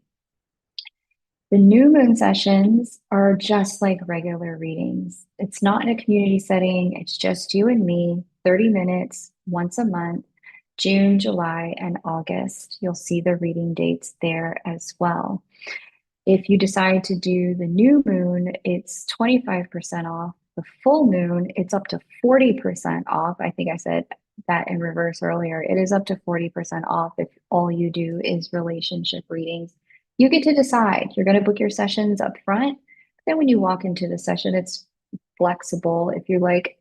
The new moon sessions are just like regular readings. It's not in a community setting, it's just you and me, 30 minutes once a month, June, July, and August. You'll see the reading dates there as well. If you decide to do the new moon, it's 25% off. The full moon, it's up to 40% off. I think I said that in reverse earlier. It is up to 40% off if all you do is relationship readings. You get to decide. You're going to book your sessions up front. Then when you walk into the session, it's flexible. If you're like,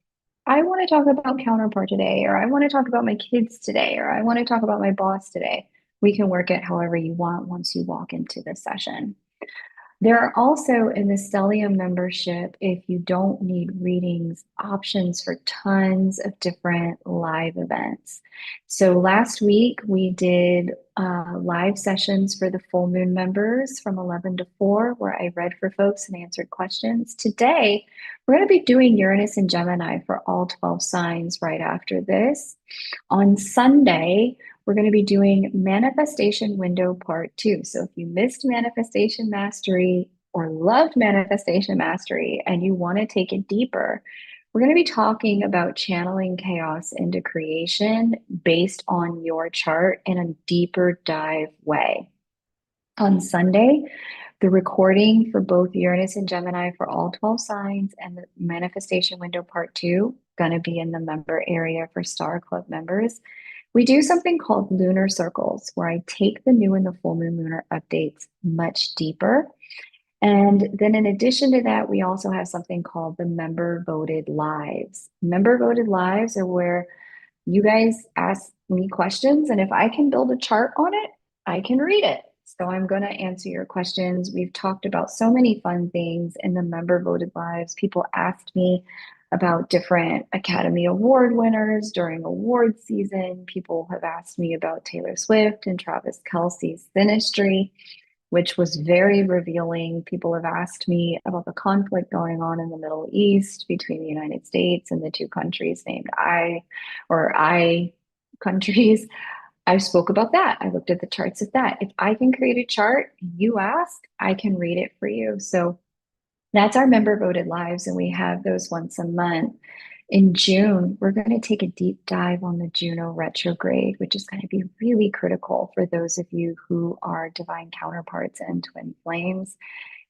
I want to talk about counterpart today, or I want to talk about my kids today, or I want to talk about my boss today, we can work it however you want once you walk into the session. There are also in the Stellium membership, if you don't need readings, options for tons of different live events. So last week we did live sessions for the full moon members from 11 to 4, where I read for folks and answered questions. Today, we're going to be doing Uranus and Gemini for all 12 signs right after this. On Sunday, we're going to be doing Manifestation Window Part 2. So if you missed Manifestation Mastery or loved Manifestation Mastery and you want to take it deeper, we're going to be talking about channeling chaos into creation based on your chart in a deeper dive way. On Sunday, the recording for both Uranus and Gemini for all 12 signs and the Manifestation Window Part 2 going to be in the member area for Star Club members. We do something called lunar circles, where I take the new and the full moon lunar updates much deeper. And then in addition to that, we also have something called the member voted lives. Member voted lives are where you guys ask me questions, and if I can build a chart on it, I can read it. So I'm going to answer your questions. We've talked about so many fun things in the member voted lives. People asked me about different Academy Award winners during award season. People have asked me about Taylor Swift and Travis Kelce's Sinistry, which was very revealing. People have asked me about the conflict going on in the Middle East between the United States and the two countries named I countries. I spoke about that. I looked at the charts of that. If I can create a chart, you ask, I can read it for you. So that's our member voted lives, and we have those once a month. In June, we're going to take a deep dive on the Juno retrograde, which is going to be really critical for those of you who are divine counterparts and twin flames.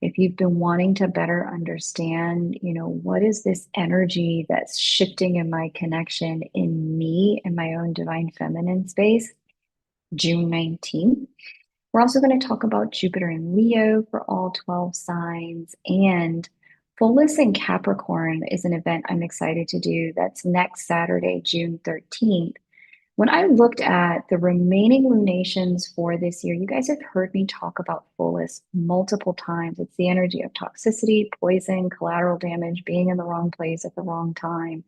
If you've been wanting to better understand, what is this energy that's shifting in my connection in me and my own divine feminine space, June 19th. We're also going to talk about Jupiter and Leo for all 12 signs, and Fullness in Capricorn is an event I'm excited to do. That's next Saturday, June 13th. When I looked at the remaining lunations for this year, you guys have heard me talk about fullness multiple times. It's the energy of toxicity, poison, collateral damage, being in the wrong place at the wrong time.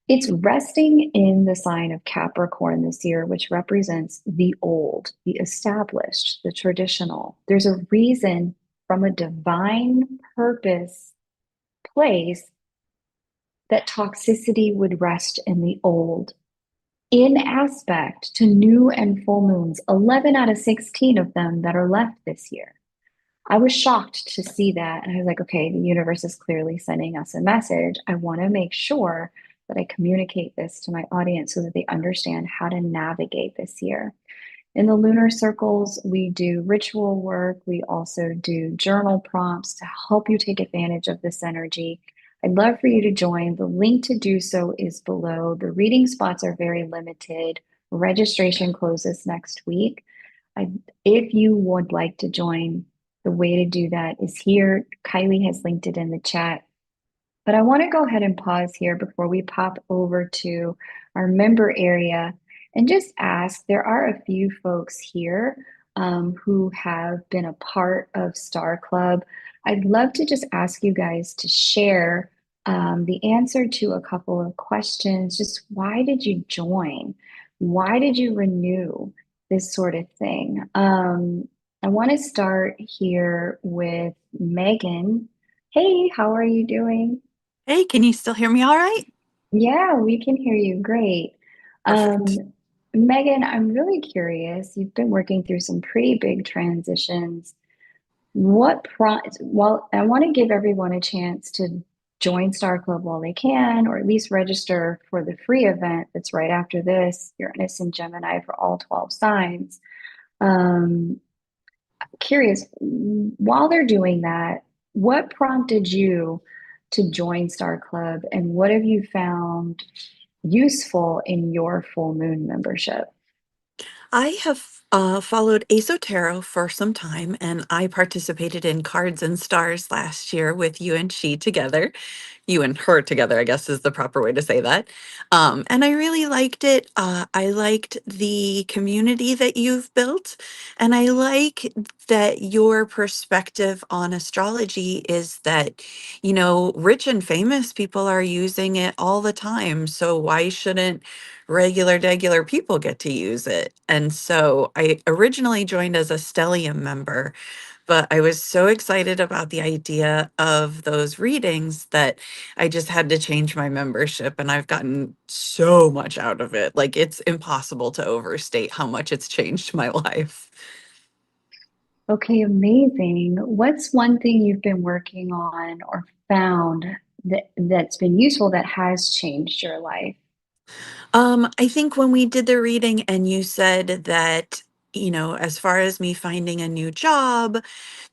It's resting in the sign of Capricorn this year, which represents the old, the established, the traditional. There's a reason from a divine purpose place that toxicity would rest in the old. In aspect to new and full moons, 11 out of 16 of them that are left this year. I was shocked to see that. And I was like, okay, the universe is clearly sending us a message. I want to make sure that I communicate this to my audience so that they understand how to navigate this year. In the lunar circles, we do ritual work. We also do journal prompts to help you take advantage of this energy. I'd love for you to join. The link to do so is below. The reading spots are very limited. Registration closes next week. If you would like to join, the way to do that is here. Kylie has linked it in the chat. But I want to go ahead and pause here before we pop over to our member area and just ask. There are a few folks here who have been a part of Star Club. I'd love to just ask you guys to share the answer to a couple of questions. Just why did you join? Why did you renew? This sort of thing. I want to start here with Megan. Hey, how are you doing? Hey, can you still hear me all right? Yeah, we can hear you great. Perfect. Megan, I'm really curious. You've been working through some pretty big transitions. well, I want to give everyone a chance to join Star Club while they can, or at least register for the free event that's right after this, Uranus and Gemini for all 12 signs. Um, Curious, while they're doing that, what prompted you to join Star Club and what have you found useful in your full moon membership? I have followed Esoterra for some time, and I participated in Cards and Stars last year with you and she together. You and her together, I guess is the proper way to say that. And I really liked it. I liked the community that you've built, and I like that your perspective on astrology is that, rich and famous people are using it all the time. So why shouldn't regular people get to use it? And so I originally joined as a Stellium member, but I was so excited about the idea of those readings that I just had to change my membership, and I've gotten so much out of it. Like, it's impossible to overstate how much it's changed my life. Okay, amazing. What's one thing you've been working on or found that's been useful that has changed your life? I think when we did the reading and you said that, as far as me finding a new job,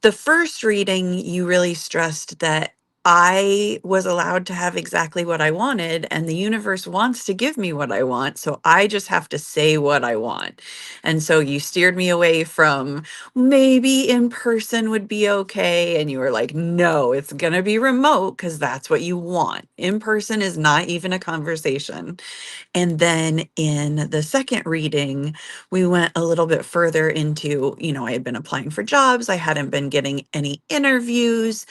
the first reading, you really stressed that I was allowed to have exactly what I wanted, and the universe wants to give me what I want. So I just have to say what I want. And so you steered me away from maybe in person would be okay. And you were like, no, it's going to be remote because that's what you want. In person is not even a conversation. And then in the second reading, we went a little bit further into, I had been applying for jobs, I hadn't been getting any interviews.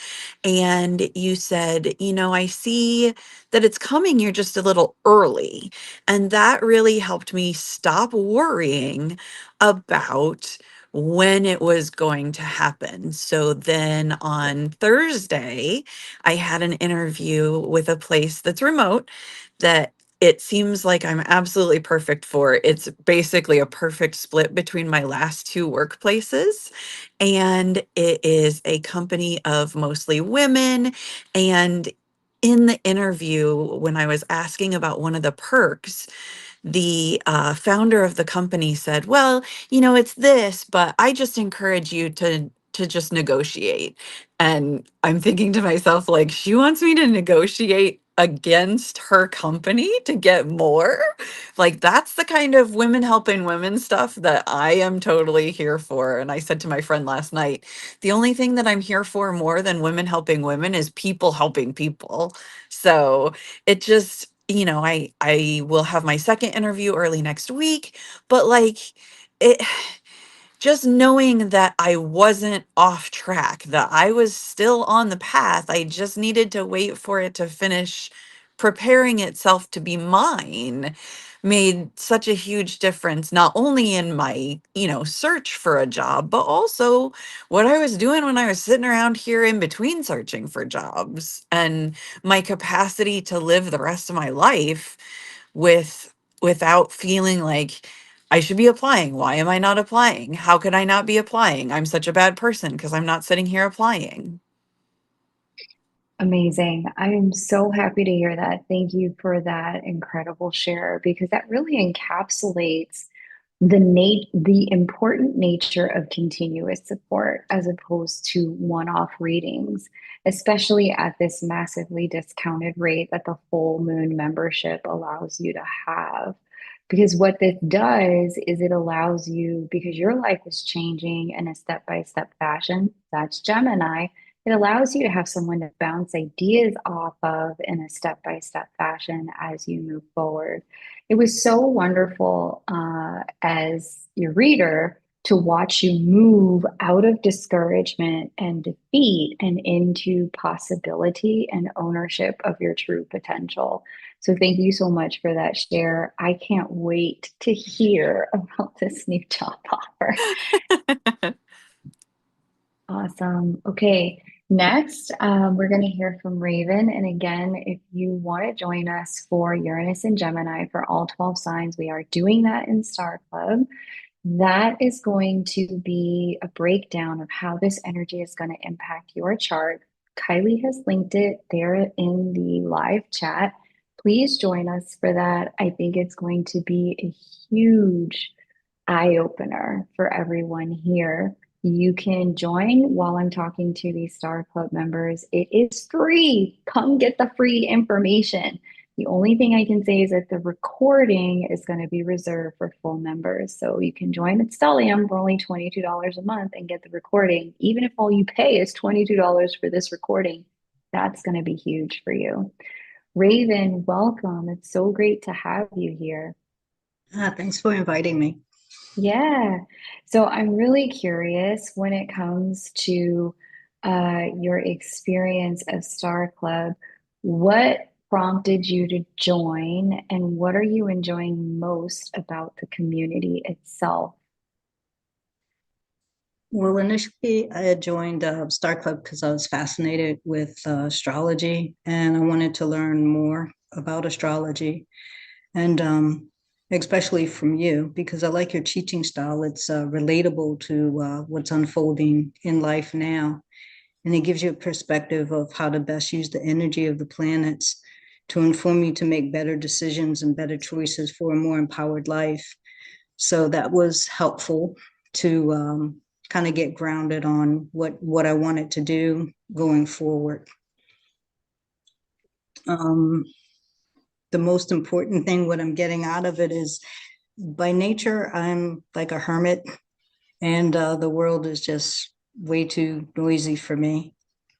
And you said, I see that it's coming, you're just a little early. And that really helped me stop worrying about when it was going to happen. So then on Thursday, I had an interview with a place that's remote that it seems like I'm absolutely perfect for. It's basically a perfect split between my last two workplaces. And it is a company of mostly women. And in the interview, when I was asking about one of the perks, the founder of the company said, "Well, it's this, but I just encourage you to just negotiate." And I'm thinking to myself, like, she wants me to negotiate against her company to get more? Like, that's the kind of women helping women stuff that I am totally here for. And I said to my friend last night, the only thing that I'm here for more than women helping women is people helping people. So it just, I will have my second interview early next week, but like, it just knowing that I wasn't off track, that I was still on the path, I just needed to wait for it to finish preparing itself to be mine, made such a huge difference, not only in my, search for a job, but also what I was doing when I was sitting around here in between searching for jobs, and my capacity to live the rest of my life with without feeling like I should be applying. Why am I not applying? How could I not be applying? I'm such a bad person because I'm not sitting here applying. Amazing. I am so happy to hear that. Thank you for that incredible share because that really encapsulates the important nature of continuous support as opposed to one-off readings, especially at this massively discounted rate that the full moon membership allows you to have. Because what this does is it allows you, because your life is changing in a step-by-step fashion, that's Gemini, it allows you to have someone to bounce ideas off of in a step-by-step fashion as you move forward. It was so wonderful as your reader to watch you move out of discouragement and defeat and into possibility and ownership of your true potential. So thank you so much for that share. I can't wait to hear about this new job offer. Awesome. Okay. Next, we're going to hear from Raven. And again, if you want to join us for Uranus and Gemini for all 12 signs, we are doing that in Star Club. That is going to be a breakdown of how this energy is going to impact your chart. Kylie has linked it there in the live chat. Please join us for that. I think it's going to be a huge eye opener for everyone here. You can join while I'm talking to these Star Club members. It is free. Come get the free information. The only thing I can say is that the recording is going to be reserved for full members. So you can join at Stellium for only $22 a month and get the recording. Even if all you pay is $22 for this recording, that's going to be huge for you. Raven, welcome. It's so great to have you here. Thanks for inviting me. Yeah. So I'm really curious when it comes to your experience of Star Club, what prompted you to join and what are you enjoying most about the community itself? Well, initially, I had joined Star Club because I was fascinated with astrology and I wanted to learn more about astrology. And especially from you, because I like your teaching style. It's relatable to what's unfolding in life now. And it gives you a perspective of how to best use the energy of the planets to inform you to make better decisions and better choices for a more empowered life. So that was helpful to kind of get grounded on what I wanted to do going forward. Um, the most important thing, what I'm getting out of it is by nature, I'm like a hermit, and the world is just way too noisy for me.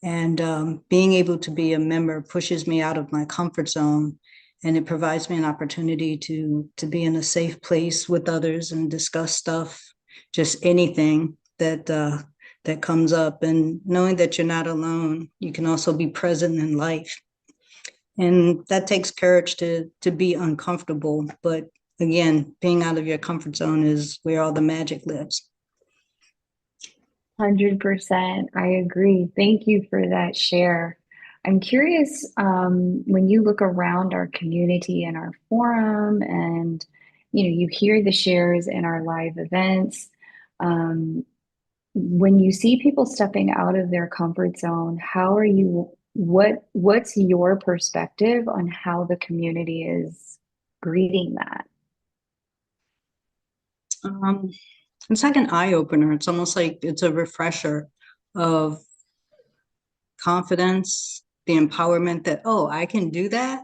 And being able to be a member pushes me out of my comfort zone, and it provides me an opportunity to be in a safe place with others and discuss stuff, just anything that comes up. And knowing that you're not alone, you can also be present in life, and that takes courage to be uncomfortable. But again, being out of your comfort zone is where all the magic lives. 100%. I agree. Thank you for that share. I'm curious, when you look around our community and our forum and you hear the shares in our live events, um, when you see people stepping out of their comfort zone, what's your perspective on how the community is greeting that? Um, it's like an eye opener. It's almost like it's a refresher of confidence, the empowerment that, oh, I can do that.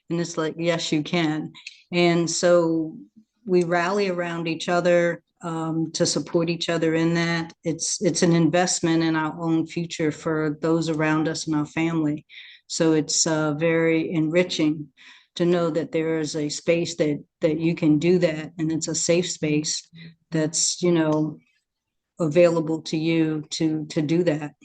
And it's like, yes, you can. And so we rally around each other to support each other in that. It's an investment in our own future for those around us and our family. So it's very enriching to know that there is a space that you can do that, and it's a safe space that's available to you to do that.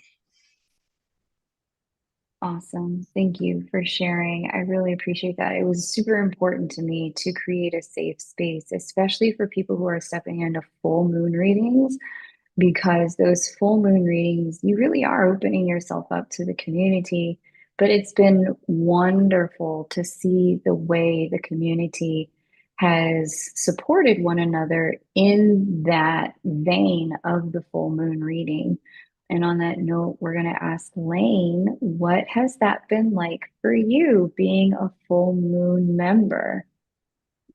Awesome. Thank you for sharing. I really appreciate that. It was super important to me to create a safe space, especially for people who are stepping into full moon readings, because those full moon readings, you really are opening yourself up to the community. But it's been wonderful to see the way the community has supported one another in that vein of the full moon reading. And on that note, we're going to ask Lane, what has that been like for you being a full moon member?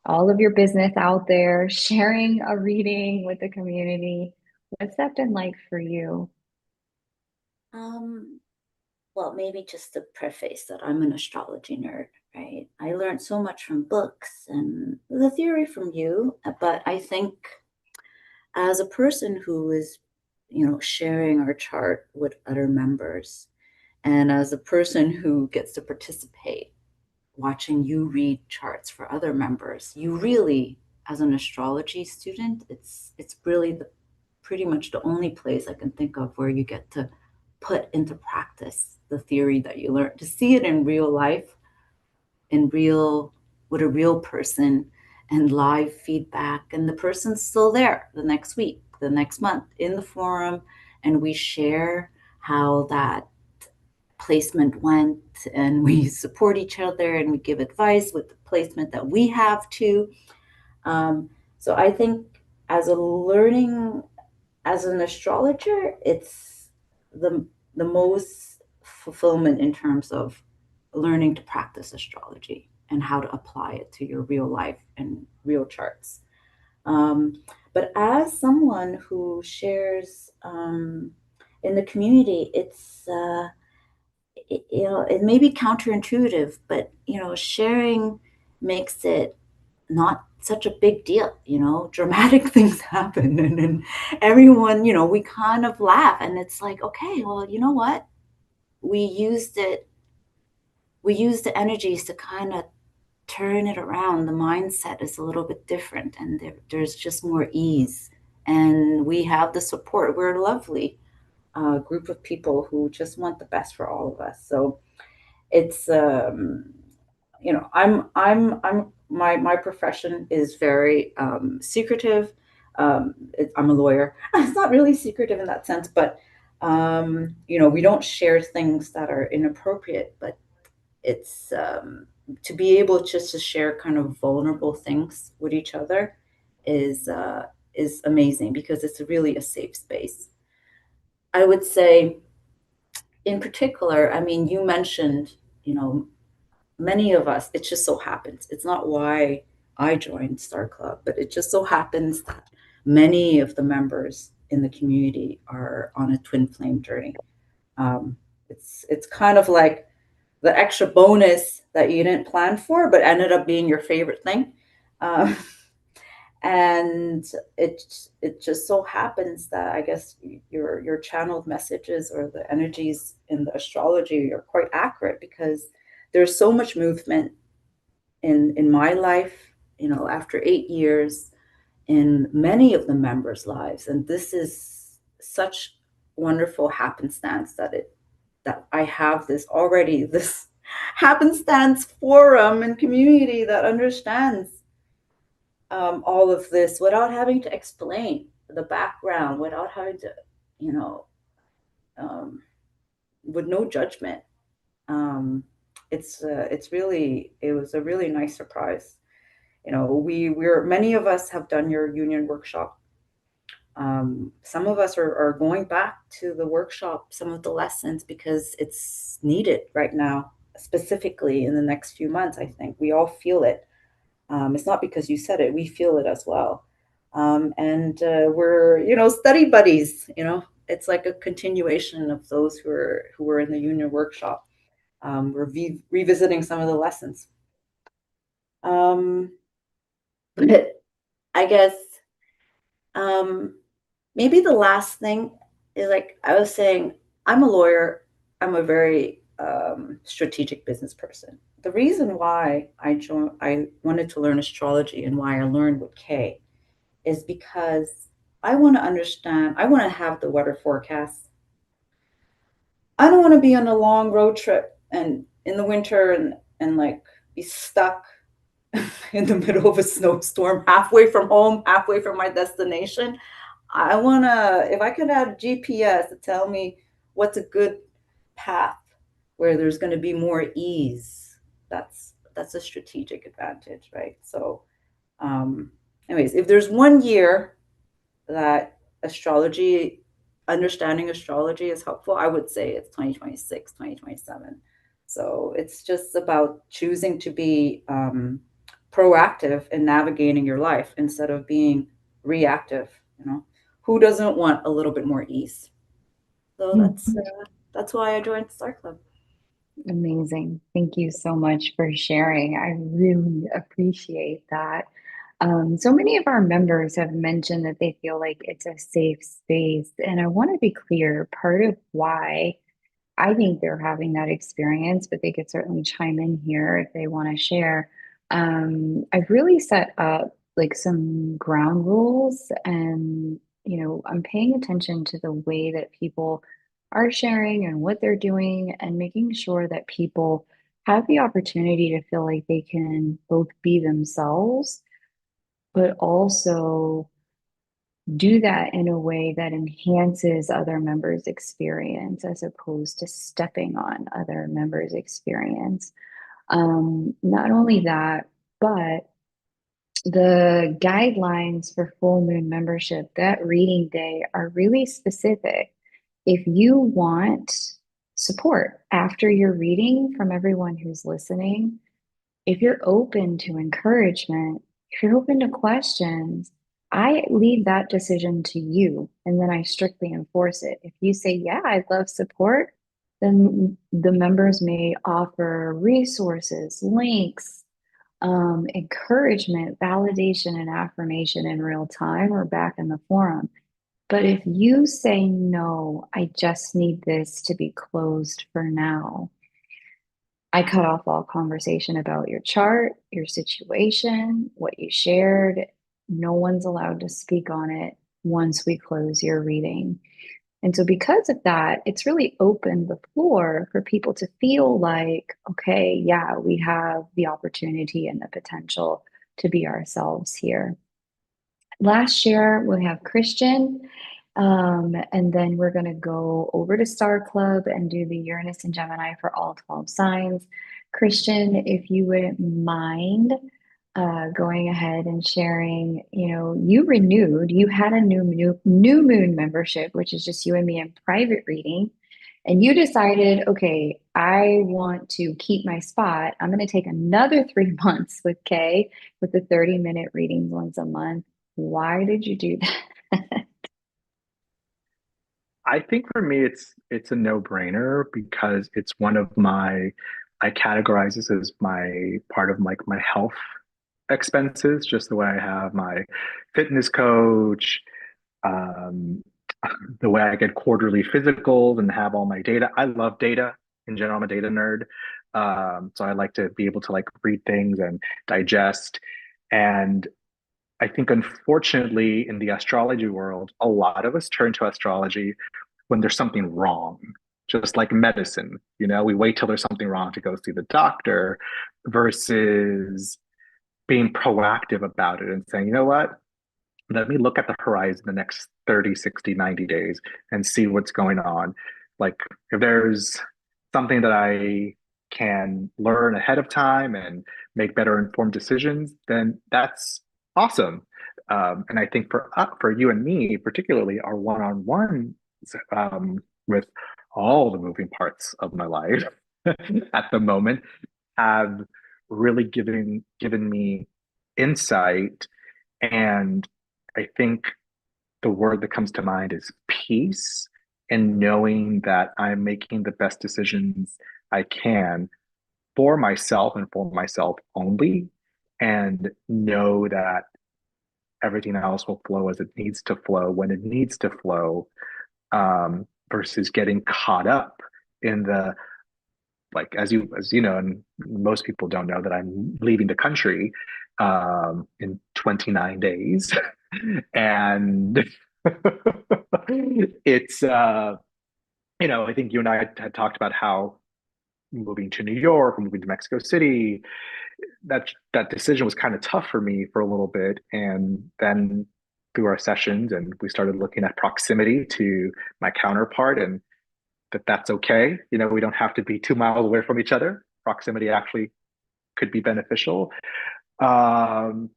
All of your business out there, sharing a reading with the community. What's that been like for you? Um, well, maybe just to preface that I'm an astrology nerd, right? I learned so much from books and the theory from you, but I think as a person who is, sharing our chart with other members, and as a person who gets to participate watching you read charts for other members, you really, as an astrology student, it's really the pretty much the only place I can think of where you get to put into practice the theory that you learned, to see it in real life, in real with a real person, and live feedback, and the person's still there the next week, the next month in the forum, and we share how that placement went, and we support each other and we give advice with the placement that we have too. So I think as a learning, as an astrologer, it's the the most fulfillment in terms of learning to practice astrology and how to apply it to your real life and real charts. But as someone who shares in the community, it may be counterintuitive, but sharing makes it not such a big deal. Dramatic things happen, and everyone, we kind of laugh, and it's like, okay, well, you know what? We used it. We used the energies to kind of turn it around. The mindset is a little bit different, and there's just more ease. And we have the support. We're a lovely group of people who just want the best for all of us. So it's I'm my profession is very secretive. I'm a lawyer. It's not really secretive in that sense, but we don't share things that are inappropriate. But it's to be able just to share kind of vulnerable things with each other is amazing because it's really a safe space. I would say, in particular, I mean, you mentioned, many of us, it just so happens, it's not why I joined Star Club, but it just so happens that many of the members in the community are on a twin flame journey. It's kind of like the extra bonus that you didn't plan for, but ended up being your favorite thing. Um, and it just so happens that I guess your channeled messages or the energies in the astrology are quite accurate because there's so much movement in my life, after 8 years, in many of the members' lives, and this is such wonderful happenstance that I have this happenstance forum and community that understands all of this without having to explain the background, without having to, you know, um, with no judgment. Um, it was a really nice surprise. We're many of us have done your union workshop. Some of us are going back to the workshop, some of the lessons, because it's needed right now, specifically in the next few months. I think we all feel it. It's not because you said it, we feel it as well. And we're, study buddies, it's like a continuation of those who were in the union workshop. Revisiting some of the lessons. Um, but I guess um, maybe the last thing is, like I was saying, I'm a lawyer. I'm a very strategic business person. The reason why I wanted to learn astrology and why I learned with Kay is because I want to understand, I want to have the weather forecast. I don't want to be on a long road trip and in the winter and like be stuck in the middle of a snowstorm, halfway from home, halfway from my destination. I wanna, if I could have GPS to tell me what's a good path where there's going to be more ease, that's a strategic advantage, right? So, um, anyways, if there's one year that astrology, understanding astrology is helpful, I would say it's 2026, 2027. So it's just about choosing to be proactive in navigating your life instead of being reactive. Who doesn't want a little bit more ease? So that's why I joined Star Club. Amazing. Thank you so much for sharing. I really appreciate that. So many of our members have mentioned that they feel like it's a safe space. And I want to be clear, part of why I think they're having that experience, but they could certainly chime in here if they want to share. I've really set up like some ground rules, and I'm paying attention to the way that people are sharing and what they're doing, and making sure that people have the opportunity to feel like they can both be themselves, but also do that in a way that enhances other members' experience as opposed to stepping on other members' experience. Not only that, but the guidelines for full moon membership, that reading day, are really specific. If you want support after your reading from everyone who's listening, if you're open to encouragement, if you're open to questions, I leave that decision to you and then I strictly enforce it. If you say, yeah, I'd love support, then the members may offer resources, links, encouragement, validation, and affirmation in real time or back in the forum. But if you say, no, I just need this to be closed for now, I cut off all conversation about your chart, your situation, what you shared. No one's allowed to speak on it once we close your reading. And so, because of that, it's really opened the floor for people to feel like, okay, yeah, we have the opportunity and the potential to be ourselves here. Last year, we have Christian, and then we're going to go over to Star Club and do the Uranus and Gemini for all 12 signs. Christian, if you wouldn't mind going ahead and sharing, you renewed, you had a new moon membership, which is just you and me in private reading. And you decided, okay, I want to keep my spot. I'm going to take another 3 months with Kay with the 30-minute readings once a month. Why did you do that? I think for me it's a no-brainer because it's one of my I categorize this as my part of like my health expenses, just the way I have my fitness coach, um, the way I get quarterly physicals and have all my data. I love data in general. I'm a data nerd. So I like to be able to like read things and digest. And I think unfortunately in the astrology world, a lot of us turn to astrology when there's something wrong, just like medicine. We wait till there's something wrong to go see the doctor versus being proactive about it and saying, you know what? Let me look at the horizon the next 30, 60, 90 days and see what's going on. Like if there's something that I can learn ahead of time and make better informed decisions, then that's awesome. And I think for you and me, particularly our one-on-one with all the moving parts of my life at the moment, have really given me insight. And I think the word that comes to mind is peace, and knowing that I'm making the best decisions I can for myself and for myself only, and know that everything else will flow as it needs to flow when it needs to flow, versus getting caught up in the, like, as you know, and most people don't know that I'm leaving the country in 29 days. And it's I think you and I had talked about how moving to New York, moving to Mexico City, that decision was kind of tough for me for a little bit. And then through our sessions, and we started looking at proximity to my counterpart, and that's okay. We don't have to be 2 miles away from each other. Proximity actually could be beneficial. Um,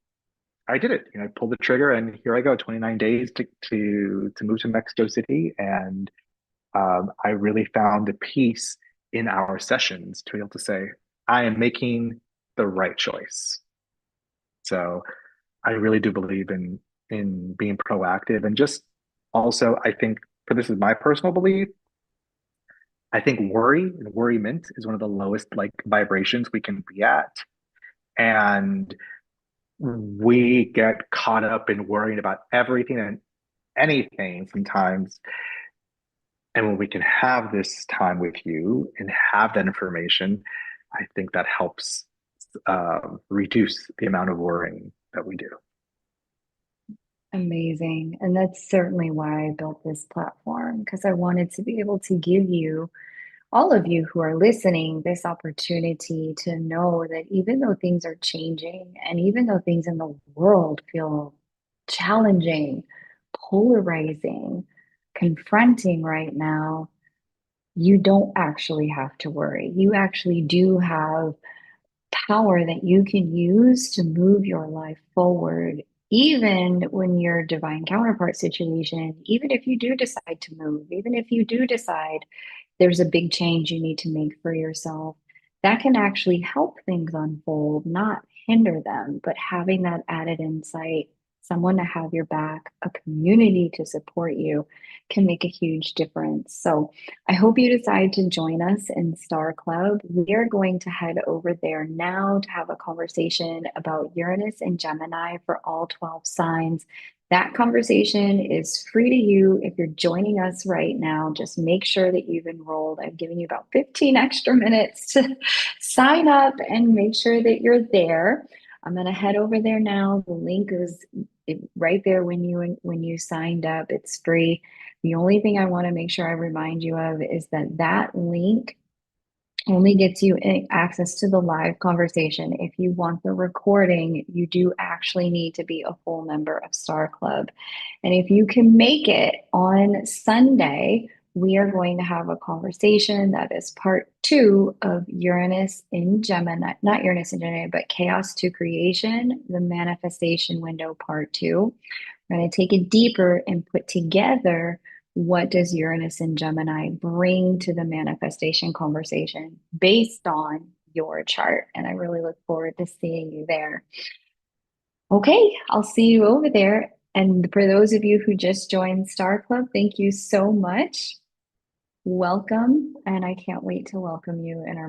I did it. I pulled the trigger, and here I go. 29 days to move to Mexico City, and I really found the peace in our sessions to be able to say, I am making the right choice. So I really do believe in being proactive, and just also I think, for this is my personal belief, I think worry and worryment is one of the lowest like vibrations we can be at. And we get caught up in worrying about everything and anything sometimes. And when we can have this time with you and have that information, I think that helps reduce the amount of worrying that we do. Amazing. And that's certainly why I built this platform, because I wanted to be able to give you, all of you who are listening, this opportunity to know that even though things are changing and even though things in the world feel challenging, polarizing, confronting right now, you don't actually have to worry. You actually do have power that you can use to move your life forward, even when your divine counterpart situation, even if you do decide to move, even if you do decide there's a big change you need to make for yourself, that can actually help things unfold, not hinder them. But having that added insight, someone to have your back, a community to support you, can make a huge difference. So I hope you decide to join us in Star Club. We are going to head over there now to have a conversation about Uranus and Gemini for all 12 signs. That conversation is free to you if you're joining us right now. Just make sure that you've enrolled. I've given you about 15 extra minutes to sign up and make sure that you're there. I'm going to head over there now. The link is right there when you signed up. It's free. The only thing I want to make sure I remind you of is that that link only gets you access to the live conversation. If you want the recording, you do actually need to be a full member of Star Club. And if you can make it on Sunday, we are going to have a conversation that is part 2 of Uranus in Gemini, not Uranus in Gemini, but Chaos to Creation, the manifestation window part 2. We're going to take it deeper and put together what does Uranus and Gemini bring to the manifestation conversation based on your chart. And I really look forward to seeing you there. Okay, I'll see you over there. And for those of you who just joined Star Club, thank you so much. Welcome. And I can't wait to welcome you in our